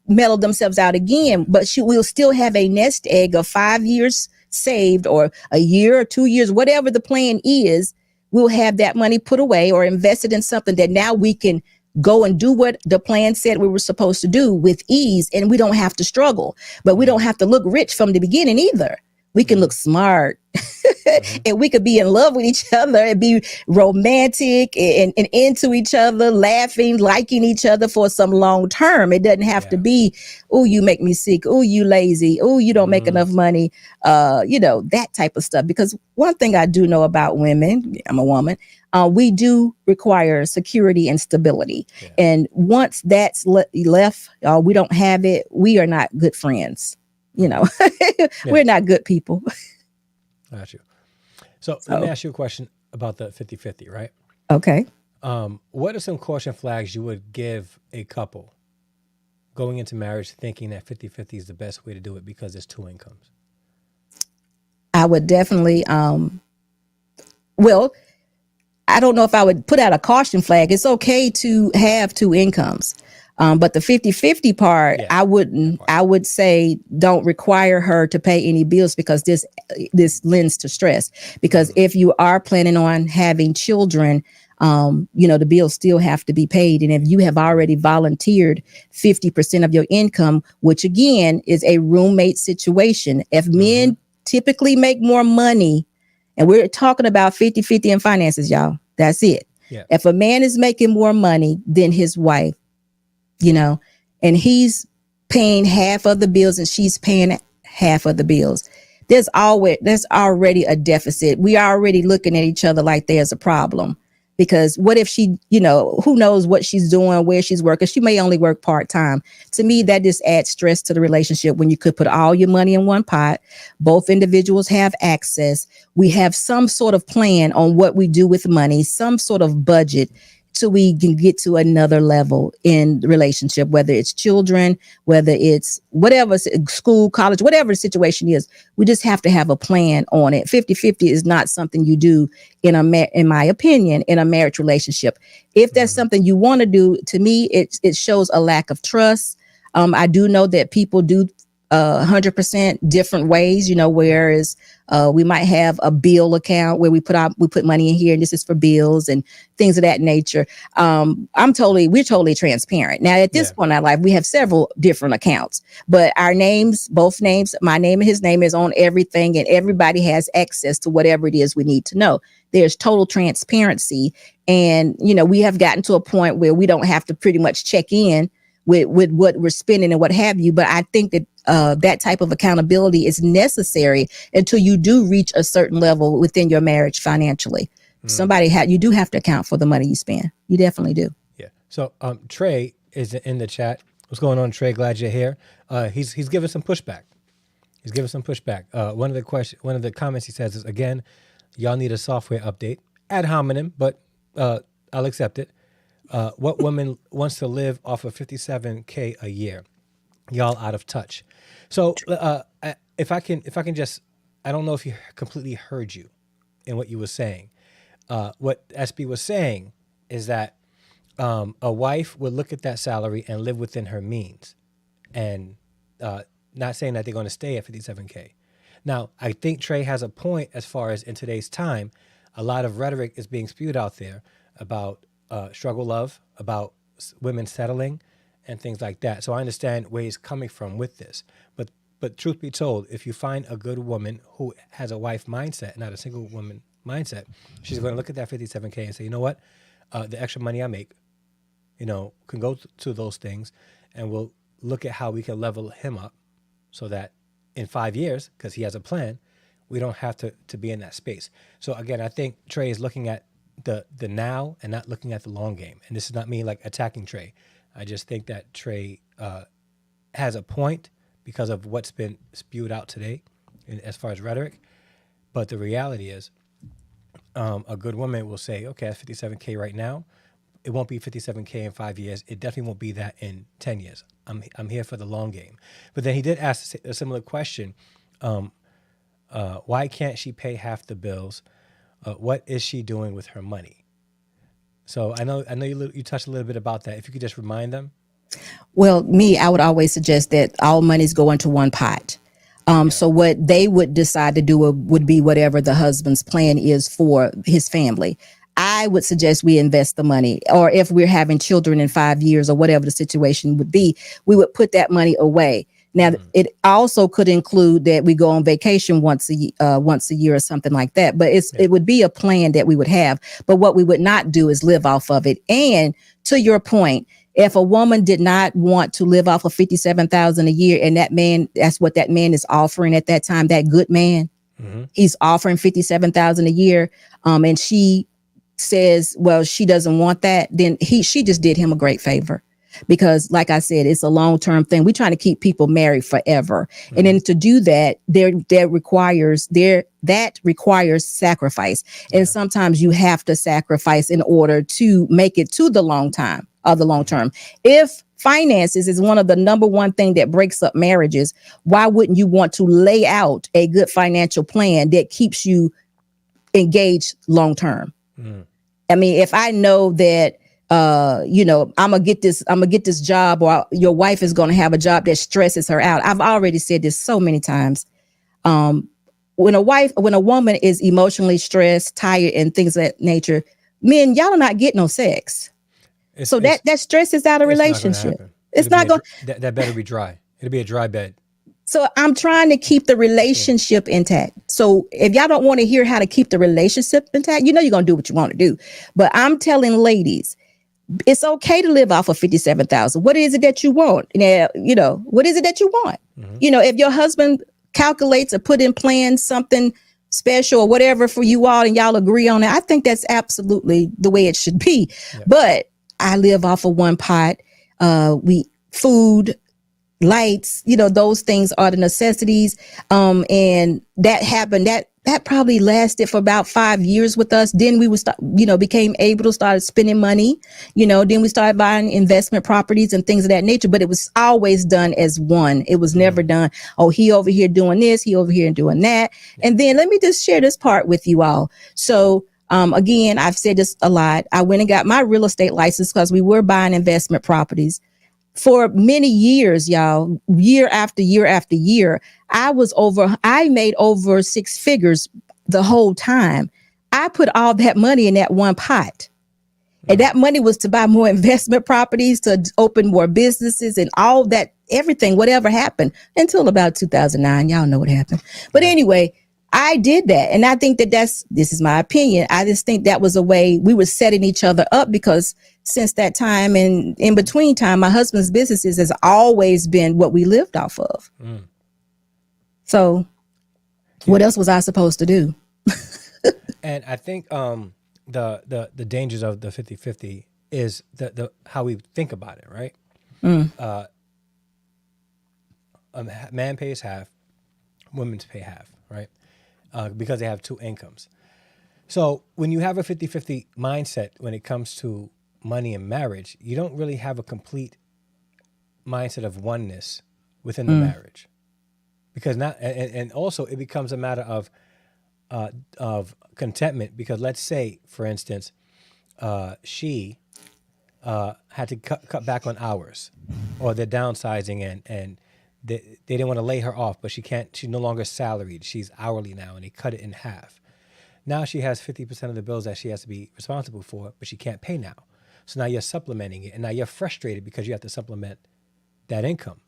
mellow themselves out again. But she will still have a nest egg of 5 years saved, or a year or 2 years, whatever the plan is. We'll have that money put away or invested in something that now we can go and do what the plan said we were supposed to do with ease, and we don't have to struggle. But we don't have to look rich from the beginning either. We can look smart and we could be in love with each other and be romantic and into each other, laughing, liking each other for some long term. It doesn't have to be, oh, you make me sick. Oh, you lazy. Oh, you don't make enough money. That type of stuff. Because one thing I do know about women, I'm a woman, we do require security and stability. Yeah. And once that's left, we don't have it, we are not good friends. We're not good people. Got you. So let me ask you a question about the 50-50, right? Okay. What are some caution flags you would give a couple going into marriage thinking that 50-50 is the best way to do it because there's two incomes? I would definitely, I don't know if I would put out a caution flag. It's okay to have two incomes. But the 50-50 part, I would say don't require her to pay any bills, because this lends to stress. Because if you are planning on having children, the bills still have to be paid. And if you have already volunteered 50% of your income, which again is a roommate situation, if men typically make more money, and we're talking about 50-50 in finances, y'all, that's it. Yeah. If a man is making more money than his wife, and he's paying half of the bills and she's paying half of the bills, there's already a deficit. We are already looking at each other like there's a problem. Because what if she, who knows what she's doing, where she's working? She may only work part-time. To me, that just adds stress to the relationship when you could put all your money in one pot. Both individuals have access. We have some sort of plan on what we do with money, some sort of budget. till we can get to another level in the relationship, whether it's children, whether it's whatever, school, college, whatever the situation is. We just have to have a plan on it. 50-50 is not something you do in my opinion, in a marriage relationship. If that's something you want to do, to me, it shows a lack of trust. I do know that people do 100% different ways, whereas we might have a bill account where we put money in here and this is for bills and things of that nature. We're totally transparent. Now at this point in our life, we have several different accounts, but our names, both names, my name and his name is on everything, and everybody has access to whatever it is we need to know. There's total transparency. And, we have gotten to a point where we don't have to pretty much check in with what we're spending and what have you. But I think that that type of accountability is necessary until you do reach a certain level within your marriage financially. You do have to account for the money you spend. You definitely do. Yeah. So Trey is in the chat. What's going on, Trey? Glad you're here. He's giving some pushback. One of the comments he says is, again, y'all need a software update. Ad hominem, but I'll accept it. What woman wants to live off of $57K a year? Y'all out of touch. So if I can just, I don't know if he completely heard you in what you were saying. What SB was saying is that a wife would look at that salary and live within her means, and not saying that they're going to stay at $57K. Now, I think Trey has a point as far as in today's time, a lot of rhetoric is being spewed out there about struggle love, about women settling and things like that. So I understand where he's coming from with this. But truth be told, if you find a good woman who has a wife mindset, not a single woman mindset, she's going to look at that $57K and say, you know what, the extra money I make, can go to those things, and we'll look at how we can level him up so that in 5 years, because he has a plan, we don't have to be in that space. So again, I think Trey is looking at the now and not looking at the long game. And this is not me like attacking Trey. I just think that Trey has a point because of what's been spewed out today as far as rhetoric. But the reality is a good woman will say, okay, that's $57K right now. It won't be $57K in 5 years. It definitely won't be that in 10 years. I'm here for the long game. But then he did ask a similar question. Why can't she pay half the bills? What is she doing with her money? So I know you touched a little bit about that. If you could just remind them. Well, I would always suggest that all monies go into one pot. So what they would decide to do would be whatever the husband's plan is for his family. I would suggest we invest the money, or if we're having children in 5 years or whatever the situation would be, we would put that money away. Now, it also could include that we go on vacation once a year or something like that. But it would be a plan that we would have. But what we would not do is live off of it. And to your point, if a woman did not want to live off of $57,000 a year, and that's what that man is offering at that time, that good man, he's offering $57,000 a year, and she says, well, she doesn't want that, then she just did him a great favor. Because like I said, it's a long-term thing. We're trying to keep people married forever. And then to do that, that requires sacrifice. And sometimes you have to sacrifice in order to make it to the long term. If finances is one of the number one thing that breaks up marriages, why wouldn't you want to lay out a good financial plan that keeps you engaged long term? I mean, if I know that I'm gonna get this job, or your wife is gonna have a job that stresses her out. I've already said this so many times. When a woman is emotionally stressed, tired, and things of that nature, men, y'all are not getting no sex. That stresses out a relationship. It's not going. That better be dry. It'll be a dry bed. So I'm trying to keep the relationship intact. So if y'all don't want to hear how to keep the relationship intact, you're going to do what you want to do. But I'm telling ladies, it's okay to live off of $57,000. What is it that you want? Now, what is it that you want? If your husband calculates or put in plans something special or whatever for you all, and y'all agree on it, I think that's absolutely the way it should be. Yeah. But I live off of one pot. Food, lights, those things are the necessities. And that that probably lasted for about 5 years with us. Then we would start, became able to start spending money, then we started buying investment properties and things of that nature, but it was always done as one. It was never done, oh, he over here doing this, he over here doing that. And then let me just share this part with you all. So again, I've said this a lot. I went and got my real estate license because we were buying investment properties. For many years, y'all, year after year after year, I made over 6 figures the whole time. I put all that money in that one pot. And that money was to buy more investment properties, to open more businesses and all that, everything, whatever happened until about 2009. Y'all know what happened. But anyway, I did that. And I think that this is my opinion. I just think that was a way we were setting each other up, because since that time and in between time, my husband's businesses has always been what we lived off of. So what else was I supposed to do? And I think the dangers of the 50-50 is the how we think about it, right? A man pays half, women pay half, right? Because they have 2 incomes. So when you have a 50-50 mindset when it comes to money and marriage, you don't really have a complete mindset of oneness within the marriage. Because now, and also it becomes a matter of contentment. Because let's say, for instance, she had to cut back on hours, or they're downsizing, and they didn't want to lay her off, but she's no longer salaried. She's hourly now, and they cut it in half. Now she has 50% of the bills that she has to be responsible for, but she can't pay now. So now you're supplementing it, and now you're frustrated because you have to supplement that income.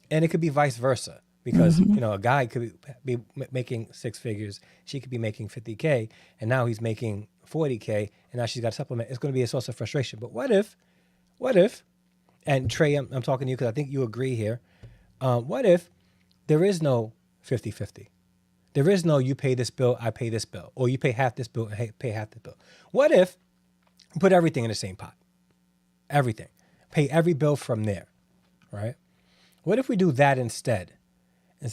And it could be vice versa, because a guy could be making 6 figures, she could be making 50K, and now he's making 40K, and now she's got to supplement. It's going to be a source of frustration. But what if, and Trey, I'm talking to you because I think you agree here. What if there is no 50-50? There is no you pay this bill, I pay this bill, or you pay half this bill and pay half the bill. What if you put everything in the same pot? Everything. Pay every bill from there, right? What if we do that instead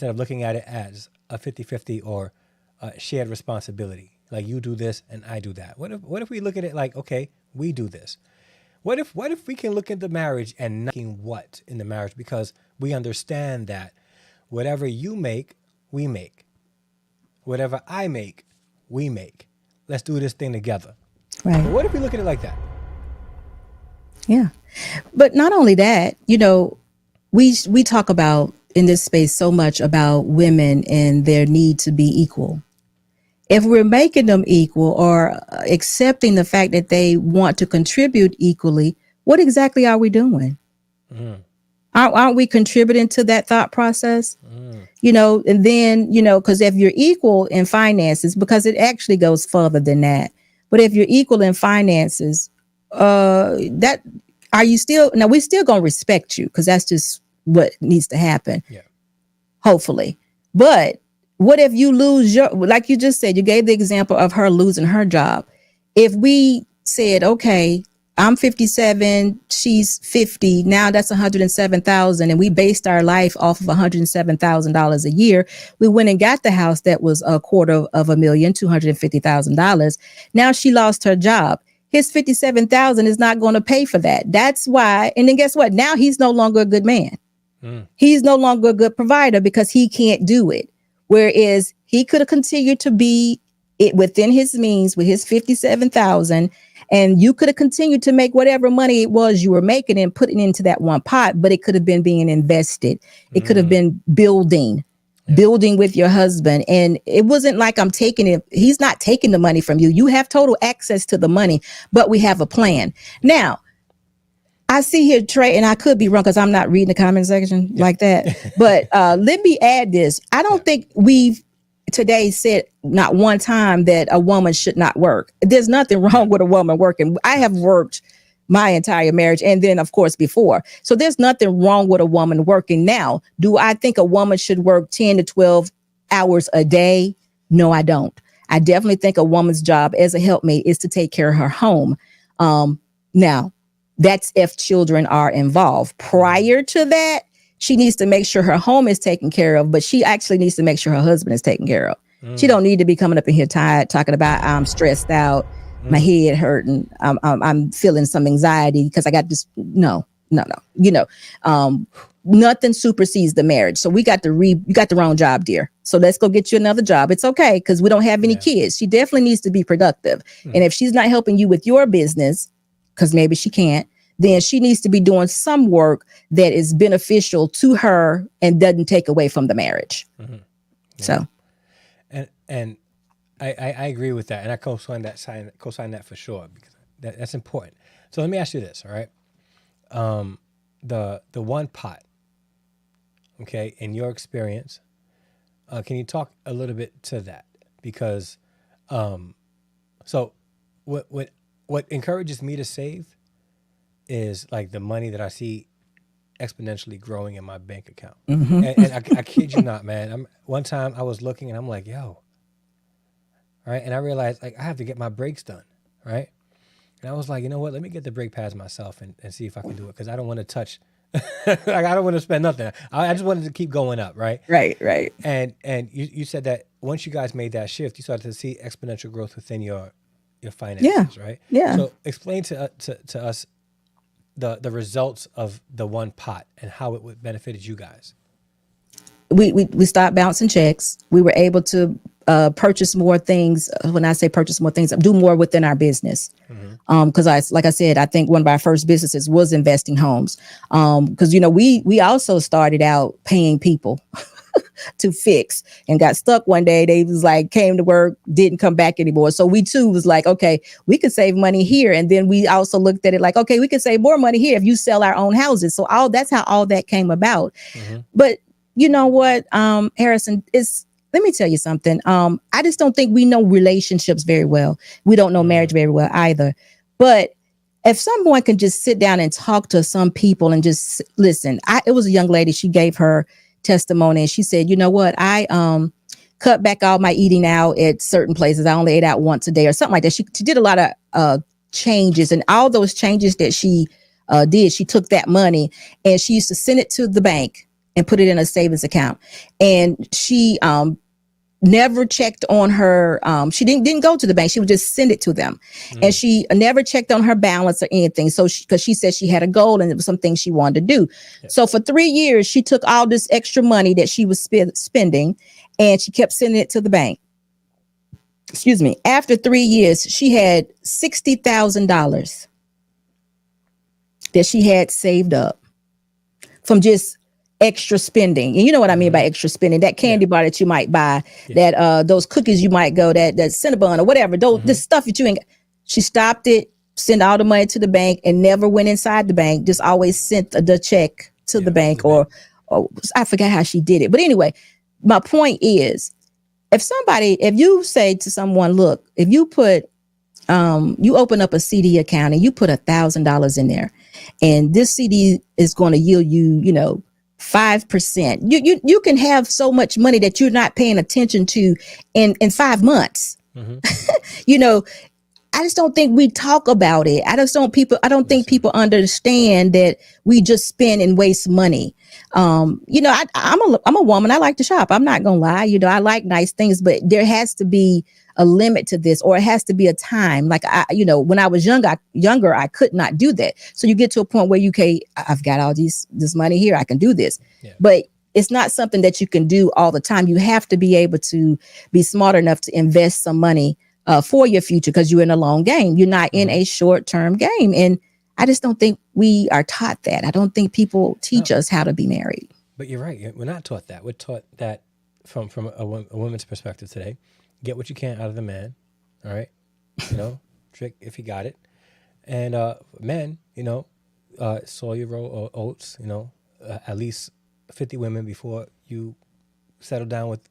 of looking at it as a 50-50 or a shared responsibility? Like, you do this and I do that. What if we look at it like, okay, we do this? What if we can look at the marriage and not what in the marriage, because we understand that whatever you make, we make. Whatever I make, we make. Let's do this thing together. Right. But what if we look at it like that? Yeah. But not only that, we talk about in this space so much about women and their need to be equal. If we're making them equal or accepting the fact that they want to contribute equally, what exactly are we doing? Aren't we contributing to that thought process? And then, because if you're equal in finances, because it actually goes further than that. But if you're equal in finances, we're still going to respect you, because that's just what needs to happen. Yeah. Hopefully. But what if you lose like you just said, you gave the example of her losing her job. If we said, okay, I'm 57, she's 50, now that's $107,000, and we based our life off of $107,000 a year. We went and got the house that was $250,000, $250,000. Now she lost her job. His $57,000 is not going to pay for that. That's why. And then guess what? Now he's no longer a good man. He's no longer a good provider because he can't do it. Whereas he could have continued to be it within his means with his $57,000, and you could have continued to make whatever money it was you were making and putting into that one pot, but it could have been being invested. It could have been building with your husband. And it wasn't like I'm taking it. He's not taking the money from you. You have total access to the money, but we have a plan. Now, I see here, Trey, and I could be wrong because I'm not reading the comment section like that. But let me add this. I don't think we've today said not one time that a woman should not work. There's nothing wrong with a woman working. I have worked my entire marriage, and then, of course, before. So there's nothing wrong with a woman working. Now, do I think a woman should work 10 to 12 hours a day? No, I don't. I definitely think a woman's job as a helpmate is to take care of her home. Now, that's if children are involved. Prior to that, she needs to make sure her home is taken care of, but she actually needs to make sure her husband is taken care of. She don't need to be coming up in here tired, talking about I'm stressed out, my head hurting, I'm feeling some anxiety because I got this. No. Nothing supersedes the marriage. So you got the wrong job, dear. So let's go get you another job. It's okay because we don't have any kids. She definitely needs to be productive. And if she's not helping you with your business, because maybe she can't, then she needs to be doing some work that is beneficial to her and doesn't take away from the marriage. So, and I agree with that, and I co-sign that for sure because that's important. So let me ask you this, all right? The one pot, okay, in your experience, can you talk a little bit to that? Because, so what encourages me to save is like the money that I see exponentially growing in my bank account. And I kid you not, man. One time I was looking and I'm like, yo, right? And I realized like I have to get my brakes done, right? And I was like, you know what? Let me get the brake pads myself and see if I can do it because I don't want to touch. Like I don't want to spend nothing. I just wanted to keep going up, right? Right. And you said that once you guys made that shift, you started to see exponential growth within your finances, right? Yeah. So explain to us the results of the one pot and how it benefited you guys. We stopped bouncing checks. We were able to purchase more things. When I say purchase more things, do more within our business. Because like I said, I think one of our first businesses was investing homes. Because we also started out paying people to fix and got stuck one day. They was like came to work, didn't come back anymore. So we too was like, okay, we could save money here. And then we also looked at it like, okay, we could save more money here if you sell our own houses. So that's how all that came about. But you know what, Harrison, let me tell you something. I just don't think we know relationships very well. We don't know marriage very well either. But if someone can just sit down and talk to some people and just listen, it was a young lady. She gave her testimony and she said, you know what, I cut back all my eating out at certain places. I only ate out once a day or something like that. She did a lot of changes, and all those changes that she did, she took that money and she used to send it to the bank and put it in a savings account. And she never checked on her. She didn't go to the bank. She would just send it to them. And she never checked on her balance or anything. So because she said she had a goal and it was something she wanted to do. So for 3 years, she took all this extra money that she was spending and she kept sending it to the bank. Excuse me. After 3 years, she had $60,000 that she had saved up from just extra spending. And you know what I mean by extra spending, that candy bar that you might buy, that those cookies you might go, that Cinnabon or whatever, this stuff that you ain't. She stopped it, sent all the money to the bank and never went inside the bank, just always sent the check to the bank or I forgot how she did it. But anyway, my point is, if you say to someone, look, if you put you open up a CD account and you put $1,000 in there and this CD is going to yield you, 5%. You can have so much money that you're not paying attention to in 5 months. I just don't think we talk about it. I don't think people understand that we just spend and waste money. I'm a woman. I like to shop. I'm not gonna lie. I like nice things, but there has to be a limit to this, or it has to be a time. Like when I was younger, I could not do that. So you get to a point where I've got all this money here. I can do this, but it's not something that you can do all the time. You have to be able to be smart enough to invest some money for your future, because you're in a long game. You're not in a short-term game. And I just don't think we are taught that. I don't think people teach us how to be married. But you're right. We're not taught that. We're taught that from a woman's perspective today. Get what you can out of the man. All right. Trick if you got it. And men, sow your oats, at least 50 women before you settle down with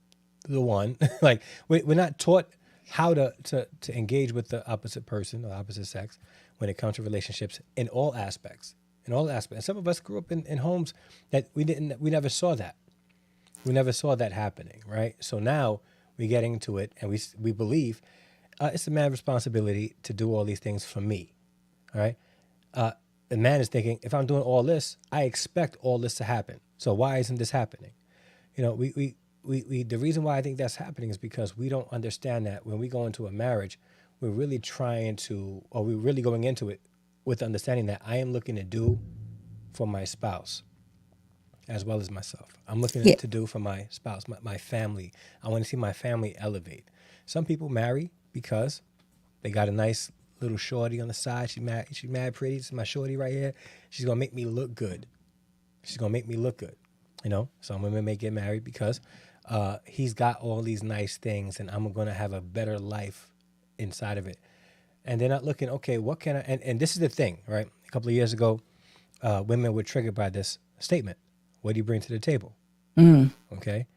the one. Like we're not taught how to engage with the opposite person or opposite sex when it comes to relationships in all aspects. And some of us grew up in homes that we never saw that. We never saw that happening, right? So now we're getting into it, and we believe it's a man's responsibility to do all these things for me, all right? The man is thinking, if I'm doing all this, I expect all this to happen. So why isn't this happening? the reason why I think that's happening is because we don't understand that when we go into a marriage, we're really we're really going into it with the understanding that I am looking to do for my spouse as well as myself. I'm looking to do for my spouse, my family. I want to see my family elevate. Some people marry because they got a nice little shorty on the side. She's mad pretty. This is my shorty right here. She's going to make me look good. You know, some women may get married because he's got all these nice things and I'm going to have a better life inside of it. And they're not looking, okay, what can I, and this is the thing, right? A couple of years ago, women were triggered by this statement. What do you bring to the table? Okay.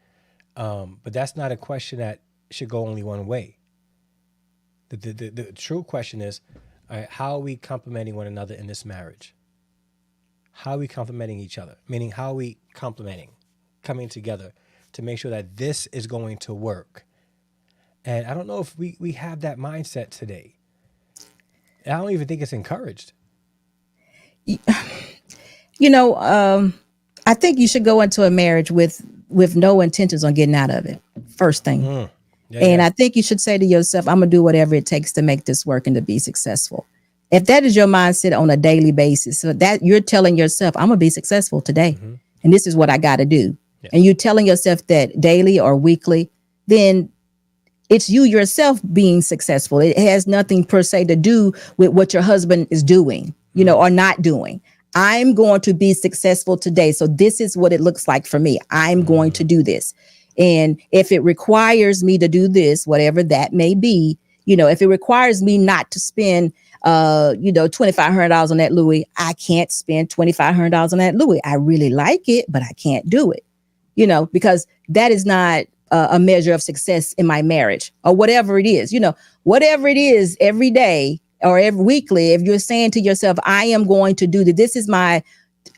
But that's not a question that should go only one way. The true question is, all right, how are we complementing one another in this marriage? How are we complementing each other? Meaning, how are we complementing, coming together to make sure that this is going to work? And I don't know if we have that mindset today. I don't even think it's encouraged. You know, I think you should go into a marriage with no intentions on getting out of it. First thing. I think you should say to yourself, I'm going to do whatever it takes to make this work and to be successful. If that is your mindset on a daily basis, so that you're telling yourself, I'm going to be successful today. And this is what I got to do. Yeah. And you're telling yourself that daily or weekly, then it's you yourself being successful. It has nothing per se to do with what your husband is doing, you know, or not doing. I'm going to be successful today. So this is what it looks like for me. I'm going to do this. And if it requires me to do this, whatever that may be, you know, if it requires me not to spend, $2,500 on that Louis, I can't spend $2,500 on that Louis. I really like it, but I can't do it, you know, because that is not a measure of success in my marriage or whatever it is, you know, whatever it is every day or every weekly. If you're saying to yourself, I am going to do that. This is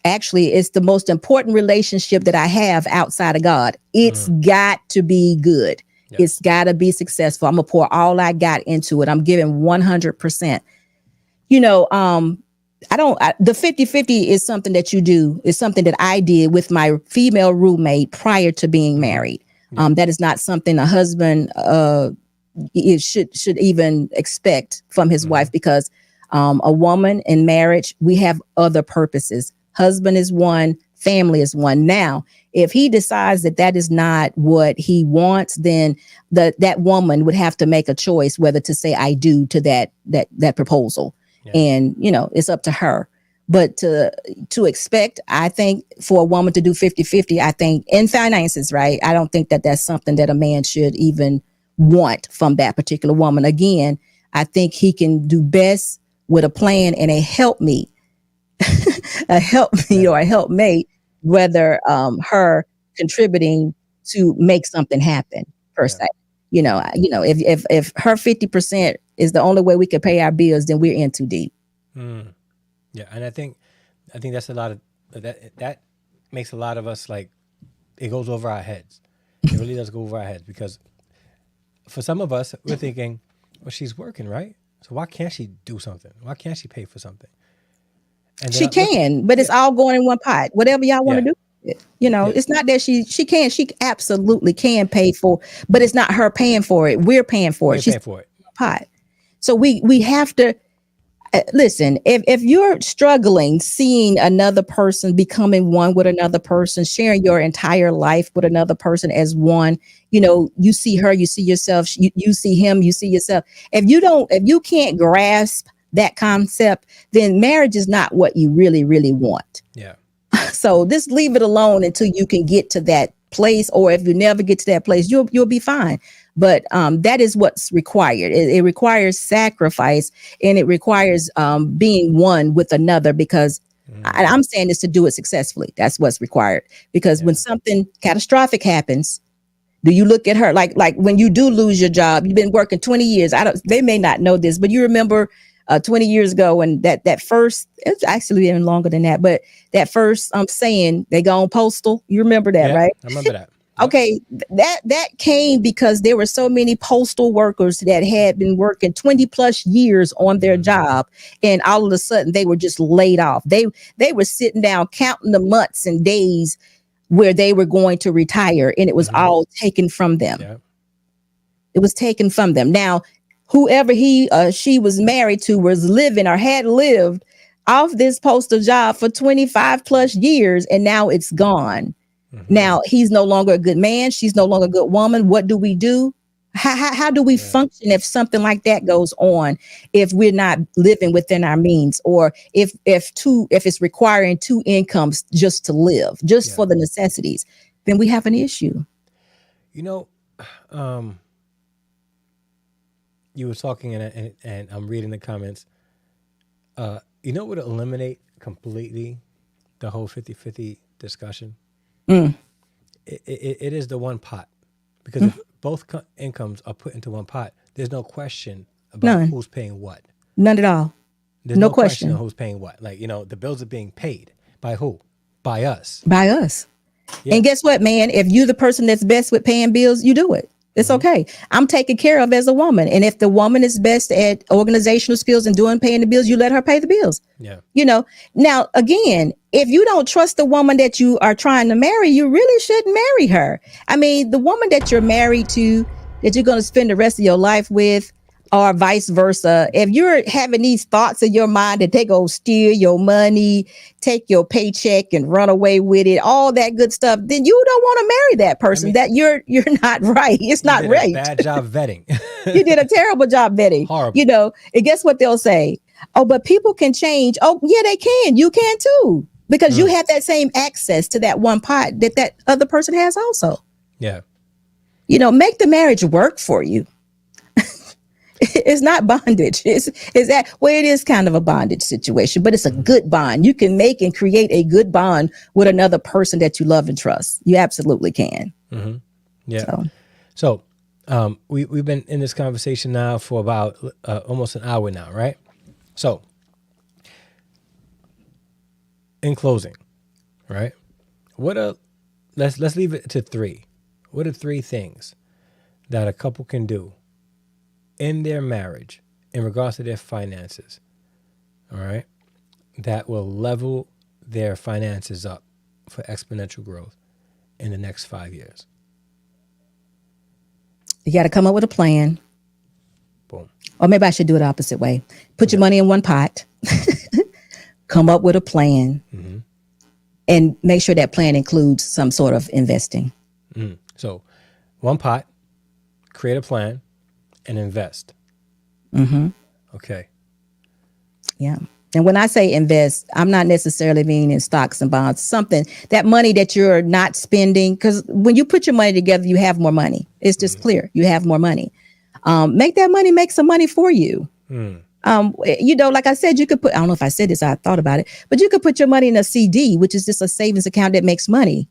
it's the most important relationship that I have outside of God. It's got to be good. Yep. It's got to be successful. I'm going to pour all I got into it. I'm giving 100%. You know, the 50-50 is something that you do, is something that I did with my female roommate prior to being married. That is not something a husband should even expect from his wife, because a woman in marriage, we have other purposes. Husband is one, family is one. Now, if he decides that is not what he wants, then that woman would have to make a choice whether to say I do to that proposal. Yeah. And, you know, it's up to her. But to expect, I think, for a woman to do 50-50, I think in finances, right? I don't think that's something that a man should even want from that particular woman. Again, I think he can do best with a plan and a helpmeet, or a helpmate, whether her contributing to make something happen per se. You know, if her 50% is the only way we can pay our bills, then we're in too deep. Yeah, and I think that's a lot of that makes a lot of us, like, it goes over our heads. It really does go over our heads, because for some of us, we're thinking, well, she's working, right? So why can't she do something? Why can't she pay for something? And she can, but it's all going in one pot. Whatever y'all want to do. You know, it's not that she absolutely can pay for, but it's not her paying for it. We're paying for it. She's paying for it. Pot. So we have to listen. If you're struggling, seeing another person, becoming one with another person, sharing your entire life with another person as one, you know, you see her, you see yourself, you see him, you see yourself. If you can't grasp that concept, then marriage is not what you really, really want. Yeah. So just leave it alone until you can get to that place, or if you never get to that place, you'll be fine. But that is what's required. It requires sacrifice, and it requires being one with another, because I'm saying this to do it successfully. That's what's required. Because when something catastrophic happens, do you look at her like when you do lose your job? You've been working 20 years. They may not know this, but you remember 20 years ago when that first, it's actually even longer than that, but that first saying they go on postal. You remember that, right? I remember that. Okay, that came because there were so many postal workers that had been working 20 plus years on their job, and all of a sudden they were just laid off. They were sitting down counting the months and days where they were going to retire, and it was all taken from them. Yeah. It was taken from them. Now, whoever she was married to was living or had lived off this postal job for 25 plus years, and now it's gone. Now he's no longer a good man. She's no longer a good woman. What do we do? How do we function if something like that goes on? If we're not living within our means, or if it's requiring two incomes just to live, just for the necessities, then we have an issue. You know, you were talking and I'm reading the comments. You know what would eliminate completely the whole 50-50 discussion? It is the one pot, because if both incomes are put into one pot, there's no question about who's paying what. None at all. There's no question question on who's paying what. Like, the bills are being paid by who? By us. By us. Yeah. And guess what, man? If you're the person that's best with paying bills, you do it. It's okay. I'm taken care of as a woman. And if the woman is best at organizational skills and paying the bills, you let her pay the bills. Yeah. Now, again, if you don't trust the woman that you are trying to marry, you really shouldn't marry her. I mean, the woman that you're married to, that you're going to spend the rest of your life with, or vice versa, if you're having these thoughts in your mind that they go steal your money, take your paycheck and run away with it, all that good stuff, then you don't want to marry that person. That you're not right. It's not right. Bad job vetting. You did a terrible job vetting. Horrible. And guess what they'll say? Oh, but people can change. Oh, yeah, they can. You can too, because you have that same access to that one pot that other person has also. Yeah. Make the marriage work for you. It's not bondage. It is kind of a bondage situation, but it's a good bond. You can make and create a good bond with another person that you love and trust. You absolutely can. Yeah. So we've been in this conversation now for about almost an hour now, right? So in closing, right? Let's leave it to 3. What are 3 things that a couple can do in their marriage in regards to their finances, all right, that will level their finances up for exponential growth in the next 5 years? You got to come up with a plan. Boom. Or maybe I should do it the opposite way. Put your money in one pot, come up with a plan, and make sure that plan includes some sort of investing. So one pot, create a plan, and invest. Okay. Yeah. And when I say invest, I'm not necessarily meaning in stocks and bonds, something that money that you're not spending, because when you put your money together, you have more money. It's just clear. You have more money. Make that money make some money for you. Like I said, you could put, I don't know if I said this, I thought about it, but you could put your money in a CD, which is just a savings account that makes money.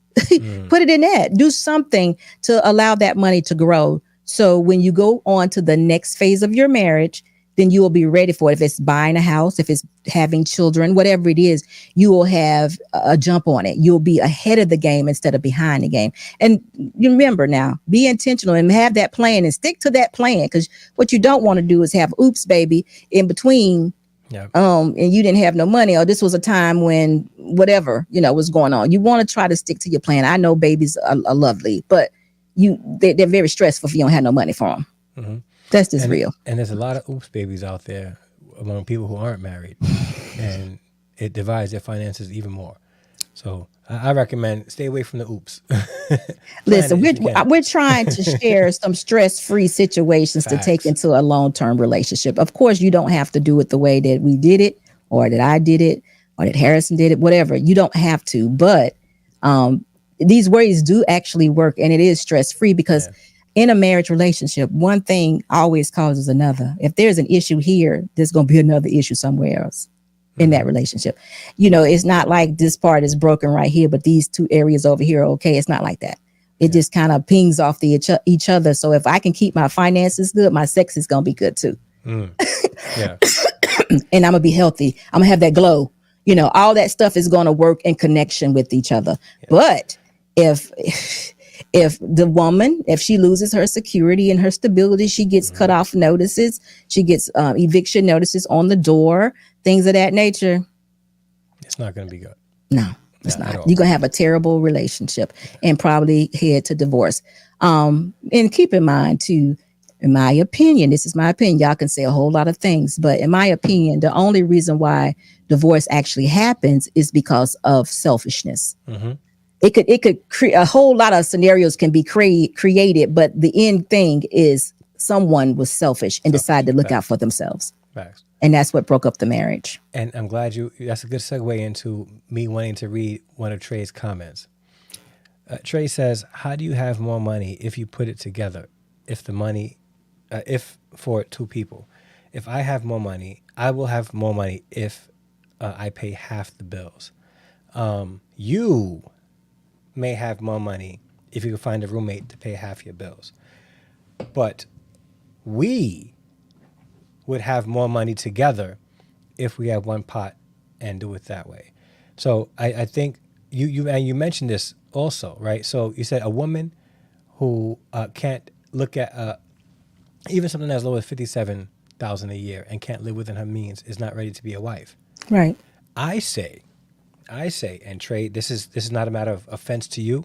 Put it in that. Do something to allow that money to grow. So when you go on to the next phase of your marriage, then you will be ready for it. If it's buying a house, if it's having children, whatever it is, you will have a jump on it. You'll be ahead of the game instead of behind the game. And you remember now, be intentional and have that plan and stick to that plan, because what you don't want to do is have oops, baby, in between. Yeah. And you didn't have no money, or this was a time when whatever, was going on. You want to try to stick to your plan. I know babies are lovely, but they're very stressful if you don't have no money for them. That's just real. And there's a lot of oops babies out there among people who aren't married, and it divides their finances even more. So I recommend stay away from the oops. Listen, we're trying to share some stress-free situations to take into a long-term relationship. Of course, you don't have to do it the way that we did it, or that I did it, or that Harrison did it, whatever. You don't have to, but these ways do actually work, and it is stress-free, because in a marriage relationship, one thing always causes another. If there's an issue here, there's going to be another issue somewhere else in that relationship. It's not like this part is broken right here, but these 2 areas over here are okay. It's not like that. It just kind of pings off each other. So if I can keep my finances good, my sex is going to be good too. Yeah. And I'm going to be healthy. I'm going to have that glow. All that stuff is going to work in connection with each other. Yeah. But if the woman, if she loses her security and her stability, she gets cut off notices, she gets eviction notices on the door, things of that nature. It's not going to be good. No. It's Not at not. all. You're gonna have a terrible relationship and probably head to divorce. And keep in mind too, in my opinion, this is my opinion. Y'all can say a whole lot of things, but in my opinion, the only reason why divorce actually happens is because of selfishness. Mm-hmm. It could create a whole lot of scenarios can be created, but the end thing is someone was selfish and decided to look out for themselves. Facts. And that's what broke up the marriage. And I'm glad that's a good segue into me wanting to read one of Trey's comments. Trey says, how do you have more money if you put it together? If for two people, if I have more money, I will have more money if I pay half the bills. You may have more money if you can find a roommate to pay half your bills. But we would have more money together if we have one pot and do it that way. So I think you mentioned this also, right? So you said a woman who can't look at even something as low as $57,000 a year and can't live within her means is not ready to be a wife. Right. I say, and Trey, this is not a matter of offense to you,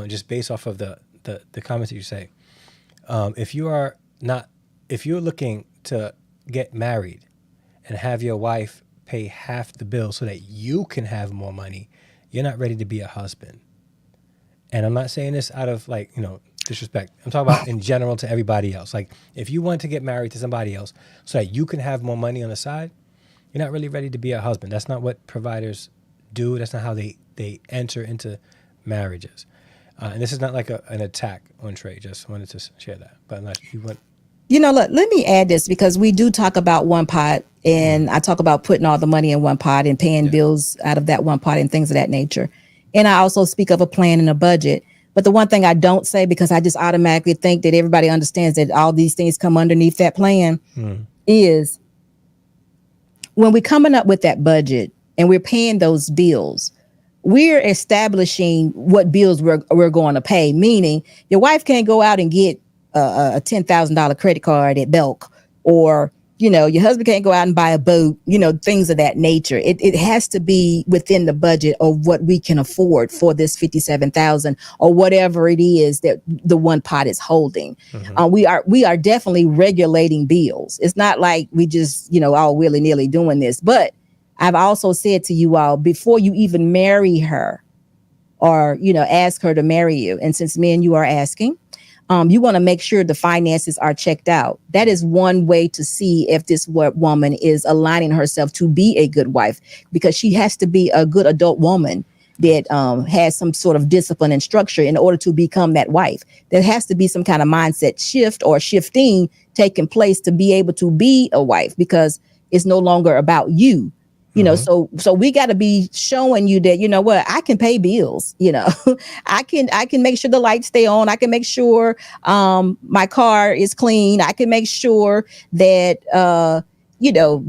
just based off of the comments that you say. If you're looking to get married and have your wife pay half the bill so that you can have more money, you're not ready to be a husband. And I'm not saying this out of disrespect. I'm talking about in general to everybody else. Like, if you want to get married to somebody else so that you can have more money on the side, you're not really ready to be a husband. That's not what providers do. That's not how they enter into marriages. And this is not like an attack on Trey. Just wanted to share that. But unless you want... Look, let me add this because we do talk about one pot, and I talk about putting all the money in one pot and paying bills out of that one pot and things of that nature. And I also speak of a plan and a budget. But the one thing I don't say, because I just automatically think that everybody understands that all these things come underneath that plan, is when we're coming up with that budget and we're paying those bills, we're establishing what bills we're going to pay. Meaning your wife can't go out and get a $10,000 credit card at Belk, or your husband can't go out and buy a boat, things of that nature. It has to be within the budget of what we can afford for this $57,000 or whatever it is that the one pot is holding. We are definitely regulating bills. It's not like we just, all willy-nilly doing this. But I've also said to you all, before you even marry her or, ask her to marry you, and since me and you are asking, you want to make sure the finances are checked out. That is one way to see if this woman is aligning herself to be a good wife, because she has to be a good adult woman that has some sort of discipline and structure in order to become that wife. There has to be some kind of mindset shift or shifting taking place to be able to be a wife, because it's no longer about you. So we got to be showing you that, I can pay bills, I can make sure the lights stay on. I can make sure my car is clean. I can make sure that,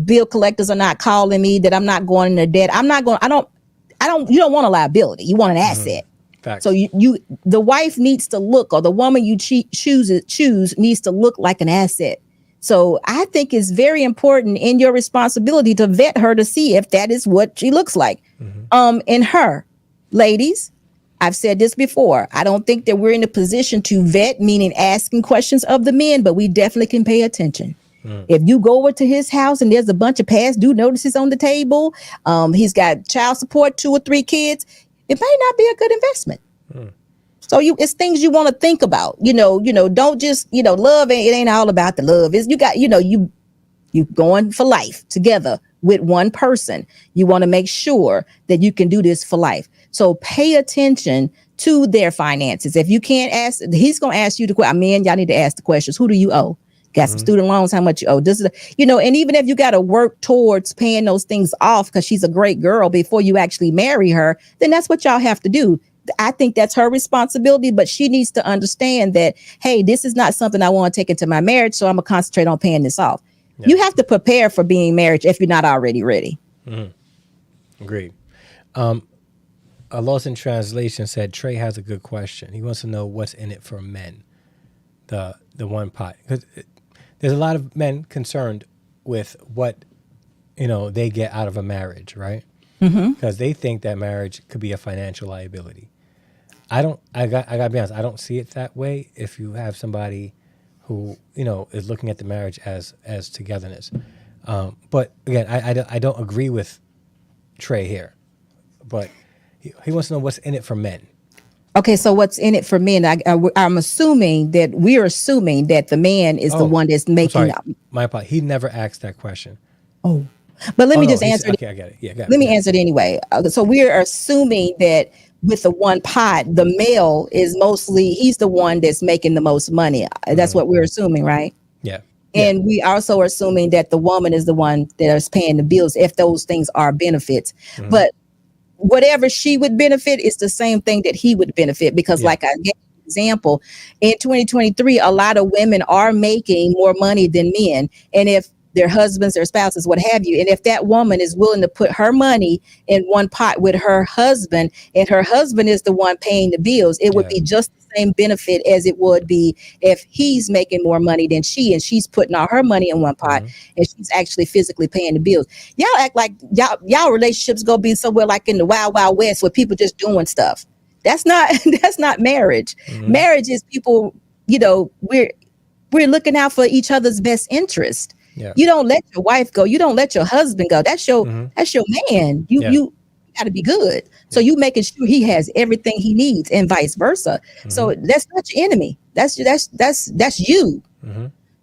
bill collectors are not calling me, that I'm not going into debt. You don't want a liability. You want an asset. Facts. So the wife needs to look, or the woman you choose needs to look like an asset. So I think it's very important in your responsibility to vet her to see if that is what she looks like. In her, ladies, I've said this before. I don't think that we're in a position to vet, meaning asking questions of the men, but we definitely can pay attention. If you go over to his house and there's a bunch of past due notices on the table, he's got child support, 2 or 3 kids, it may not be a good investment. So it's things you want to think about, don't just, love, it ain't all about the love. Is you going for life together with one person. You want to make sure that you can do this for life. So pay attention to their finances. If you can't ask, he's going to ask you the question. Y'all need to ask the questions. Who do you owe? Got some student loans? How much you owe? And even if you got to work towards paying those things off because she's a great girl before you actually marry her, then that's what y'all have to do. I think that's her responsibility, but she needs to understand that, hey, this is not something I want to take into my marriage, so I'm going to concentrate on paying this off. Yeah. You have to prepare for being married if you're not already ready. Agreed. A Lost in Translation said, Trey has a good question. He wants to know what's in it for men, the one pot. Because there's a lot of men concerned with what, they get out of a marriage, right? because they think that marriage could be a financial liability. I gotta be honest, I don't see it that way. If you have somebody who, is looking at the marriage as togetherness. But again, I don't agree with Trey here, but he wants to know what's in it for men. Okay, so what's in it for men? I'm assuming that we're assuming that the man is the one that's making up. My apologies. He never asked that question. Oh, but let me just answer it. Okay, I get it. Yeah, got it. Let me answer it anyway. So we're assuming that with the one pot, the male is he's the one that's making the most money. That's what we're assuming, right? Yeah. And we also are assuming that the woman is the one that is paying the bills if those things are benefits. But whatever she would benefit is the same thing that he would benefit, because like I gave an example, in 2023, a lot of women are making more money than men. And if their husbands, their spouses, what have you, and if that woman is willing to put her money in one pot with her husband, and her husband is the one paying the bills, it would be just the same benefit as it would be if he's making more money than she, and she's putting all her money in one pot, and she's actually physically paying the bills. Y'all act like y'all relationships gonna be somewhere like in the wild west where people just doing stuff. That's not marriage. Marriage is people, we're looking out for each other's best interest. Yeah. You don't let your wife go. You don't let your husband go. That's your man. You got to be good. So you making sure he has everything he needs, and vice versa. So that's not your enemy. That's you.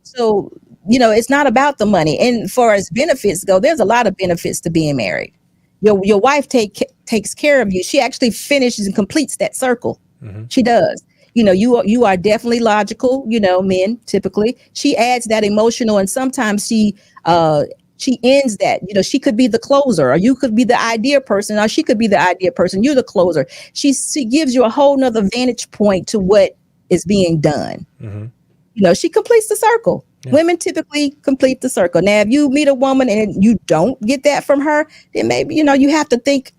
So it's not about the money. And far as benefits go, there's a lot of benefits to being married. Your wife takes care of you. She actually finishes and completes that circle. She does. You are definitely logical, men typically. She adds that emotional, and sometimes she ends that. She could be the closer, or you could be the idea person, or she could be the idea person. You're the closer. She gives you a whole nother vantage point to what is being done. She completes the circle. Yeah. Women typically complete the circle. Now, if you meet a woman and you don't get that from her, then maybe, you have to think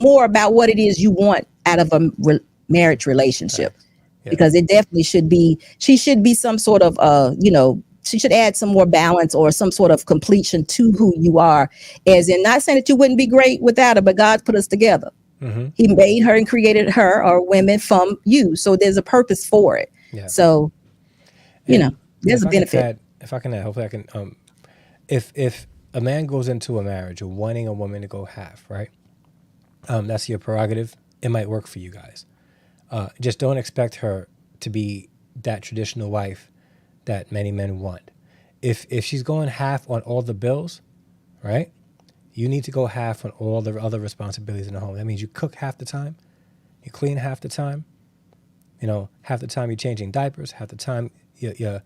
more about what it is you want out of a marriage relationship. Yeah. Because it definitely she should be some sort of, she should add some more balance or some sort of completion to who you are. As in, not saying that you wouldn't be great without her, but God put us together. He made her and created her or women from you. So there's a purpose for it. Yeah. So, there's a benefit. If I can add, hopefully I can, if a man goes into a marriage wanting a woman to go half, right? That's your prerogative. It might work for you guys. Just don't expect her to be that traditional wife that many men want. If she's going half on all the bills, right? You need to go half on all the other responsibilities in the home. That means you cook half the time, you clean half the time, half the time you're changing diapers, half the time you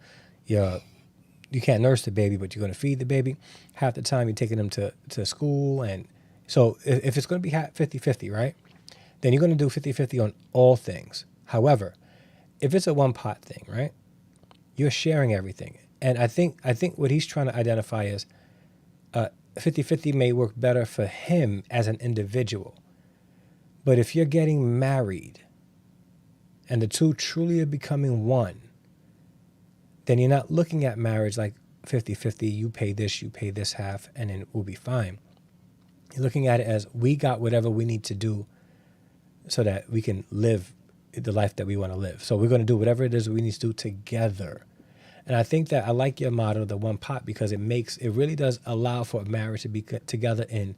can't nurse the baby, but you're going to feed the baby. Half the time you're taking them to school. And so if it's going to be 50-50, right? Then you're going to do 50-50 on all things. However, if it's a one pot thing, right? You're sharing everything. And I think what he's trying to identify is 50-50 may work better for him as an individual. But if you're getting married and the two truly are becoming one, then you're not looking at marriage like 50-50, you pay this half, and then we'll be fine. You're looking at it as we got whatever we need to do so that we can live the life that we want to live. So we're going to do whatever it is we need to do together. And I think that I like your motto, the one pot, because it really does allow for a marriage to be together in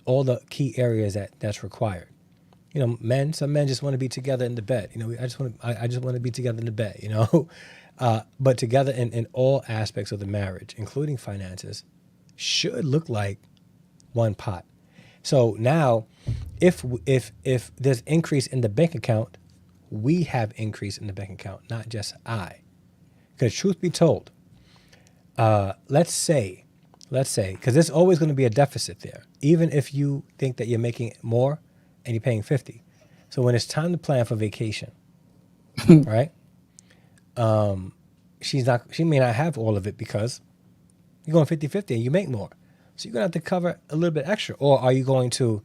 all the key areas that's required. Some men just want to be together in the bed. I just want to be together in the bed, but together in all aspects of the marriage, including finances, should look like one pot. So now, if there's increase in the bank account, we have increase in the bank account, not just I. Because truth be told, let's say, because there's always going to be a deficit there, even if you think that you're making more and you're paying 50. So when it's time to plan for vacation, right? She may not have all of it because you're going 50-50 and you make more. So you're going to have to cover a little bit extra. Or are you going to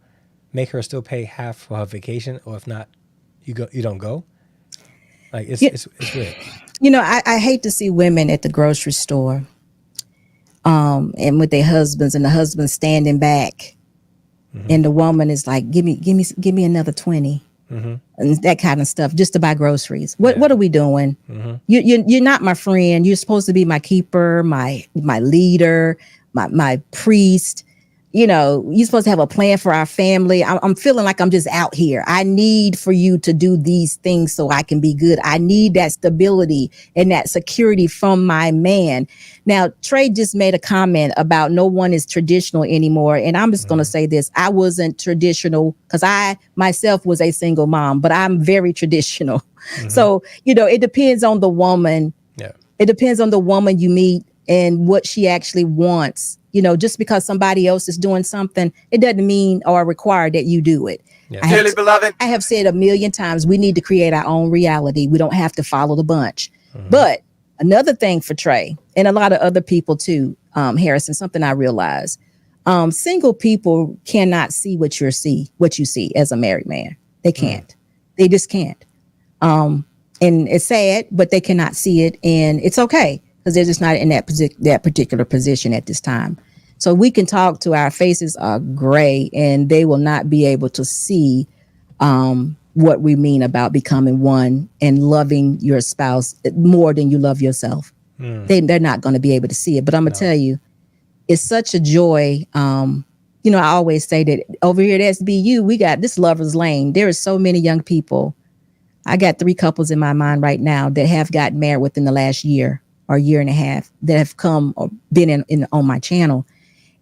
make her still pay half for her vacation? Or if not, you don't go? Like it's weird. I hate to see women at the grocery store and with their husbands, and the husband standing back and the woman is like, give me another 20, and that kind of stuff, just to buy groceries. What are we doing? You're not my friend. You're supposed to be my keeper, my leader, my priest. You know, you're supposed to have a plan for our family. I'm feeling like I'm just out here. I need for you to do these things so I can be good. I need that stability and that security from my man. Now, Trey just made a comment about no one is traditional anymore. And I'm just going to say this. I wasn't traditional because I myself was a single mom, but I'm very traditional. So, you know, it depends on the woman. Yeah. It depends on the woman you meet and what she actually wants. You know, just because somebody else is doing something, it doesn't mean or require that you do it. Yeah. I have said a million times, we need to create our own reality. We don't have to follow the bunch. But another thing for Trey and a lot of other people too, Harrison, something I realized, single people cannot see what you see as a married man. They can't. They just can't. And it's sad, but they cannot see it, and it's okay because they're just not in that particular position at this time. So we can talk to our faces are gray, and they will not be able to see what we mean about becoming one and loving your spouse more than you love yourself. They're not going to be able to see it. But I'm going to tell you, it's such a joy. You know, I always say that over here at SBU, we got this lover's lane. There are so many young people. I got 3 couples in my mind right now that have gotten married within the last year or year and a half that have come or been on my channel.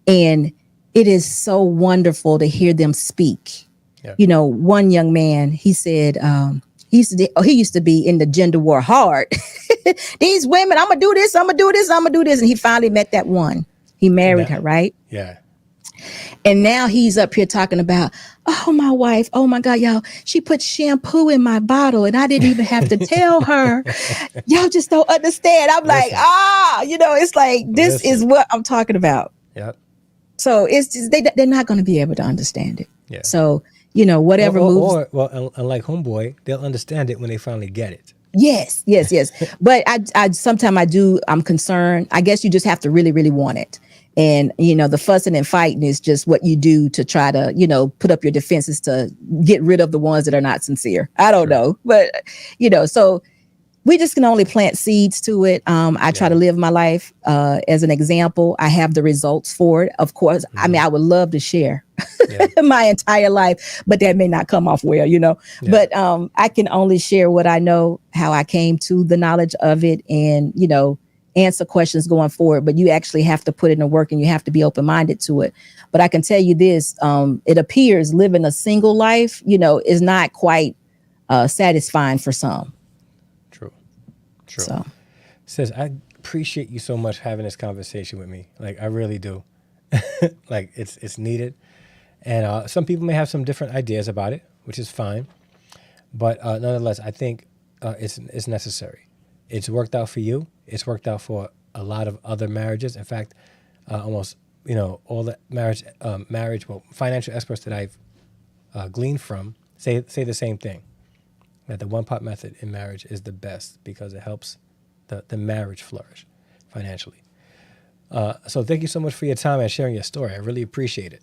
And it is so wonderful to hear them speak. Yeah. You know, one young man, he said, he used to be in the gender war hard. These women, I'm going to do this, I'm going to do this, I'm going to do this. And he finally met that one. He married her, right? Yeah. And now he's up here talking about, oh, my wife, oh, my God, y'all, she put shampoo in my bottle and I didn't even have to tell her. Y'all just don't understand. I'm like, you know, it's like, this is what I'm talking about. Yep. So it's just, they're not going to be able to understand it. Yeah. So, you know, whatever moves. Well, unlike Homeboy, they'll understand it when they finally get it. Yes. But I sometimes I'm concerned. I guess you just have to really, really want it. And, you know, the fussing and fighting is just what you do to try to, you know, put up your defenses to get rid of the ones that are not sincere. I don't know. But, you know, so we just can only plant seeds to it. I try to live my life as an example. I have the results for it. Of course, I mean, I would love to share my entire life, but that may not come off well, you know. But I can only share what I know, how I came to the knowledge of it, and, you know, answer questions going forward. But you actually have to put in the work and you have to be open-minded to it. But I can tell you this, it appears living a single life, you know, is not quite satisfying for some. True. So, Sis, I appreciate you so much having this conversation with me. Like, I really do. Like, it's needed. And some people may have some different ideas about it, which is fine. But nonetheless, I think it's necessary. It's worked out for you. It's worked out for a lot of other marriages. In fact, almost, you know, all the financial experts that I've gleaned from say the same thing, that the one-pot method in marriage is the best because it helps the marriage flourish financially. So thank you so much for your time and sharing your story. I really appreciate it.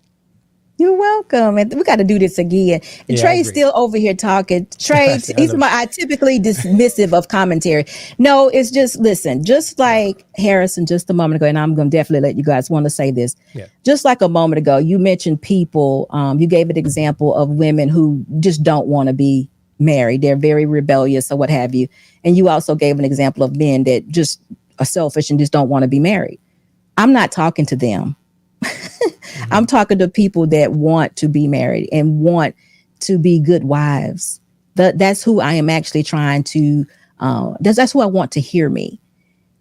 You're welcome. And we got to do this again. And Trey's still over here talking. Trey, I typically dismissive of commentary. No, it's just, listen, just like Harrison just a moment ago, and I'm going to definitely let you guys want to say this. Yeah. Just like a moment ago, you mentioned people, you gave an example of women who just don't want to be married. They're very rebellious or what have you. And you also gave an example of men that just are selfish and just don't want to be married. I'm not talking to them. I'm talking to people that want to be married and want to be good wives. That's who I am actually trying to, that's who I want to hear me.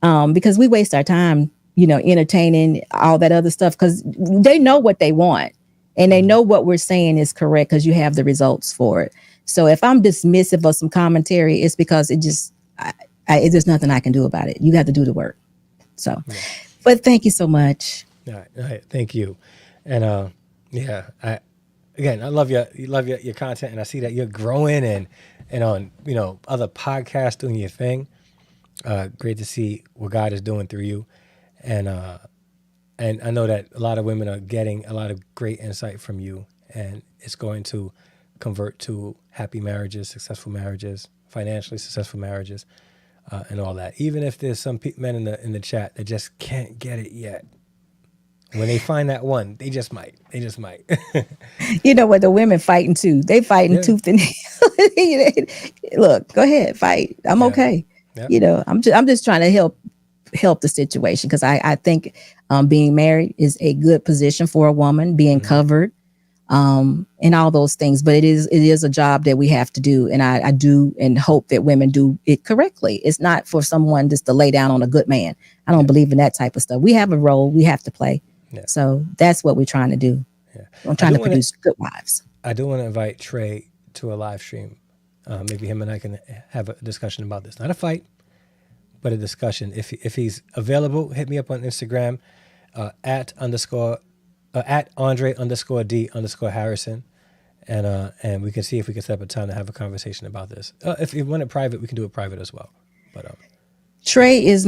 Because we waste our time, you know, entertaining all that other stuff because they know what they want and they know what we're saying is correct because you have the results for it. So if I'm dismissive of some commentary, it's because it's just nothing I can do about it. You got to do the work. So, but thank you so much. All right. Thank you. And I love your content, and I see that you're growing and on, you know, other podcasts doing your thing. Great to see what God is doing through you. And I know that a lot of women are getting a lot of great insight from you and it's going to convert to happy marriages, successful marriages, financially successful marriages, and all that. Even if there's some men in the chat that just can't get it yet, when they find that one, they just might. You know what? The women fighting too. They fighting tooth and nail. Look, go ahead, fight. I'm okay. Yeah. You know, I'm just trying to help the situation, because I think being married is a good position for a woman, being covered, and all those things. But it is a job that we have to do, and I do and hope that women do it correctly. It's not for someone just to lay down on a good man. I don't believe in that type of stuff. We have a role we have to play. Yeah. So that's what we're trying to do. Yeah. I'm trying to produce good wives. I do want to invite Trey to a live stream. Maybe him and I can have a discussion about this. Not a fight, but a discussion. If he's available, hit me up on Instagram at Andre_D_Harrison, and we can see if we can set up a time to have a conversation about this. If you want it private, we can do it private as well. But Trey is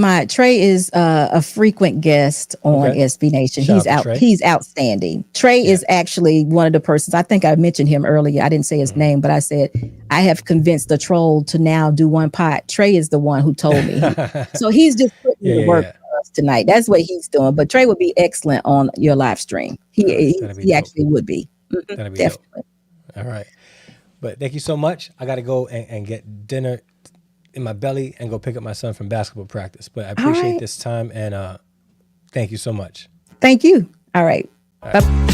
a frequent guest on SB Nation. Shout out to Trey. He's outstanding. Trey is actually one of the persons, I think I mentioned him earlier. I didn't say his name, but I said, I have convinced the troll to now do one pot. Trey is the one who told me. So he's just putting the work for us tonight. That's what he's doing. But Trey would be excellent on your live stream. He actually would be. That'd be Definitely. dope. All right. But thank you so much. I got to go and get dinner in my belly and go pick up my son from basketball practice. But I appreciate this time, and thank you so much. Thank you. All right. Bye.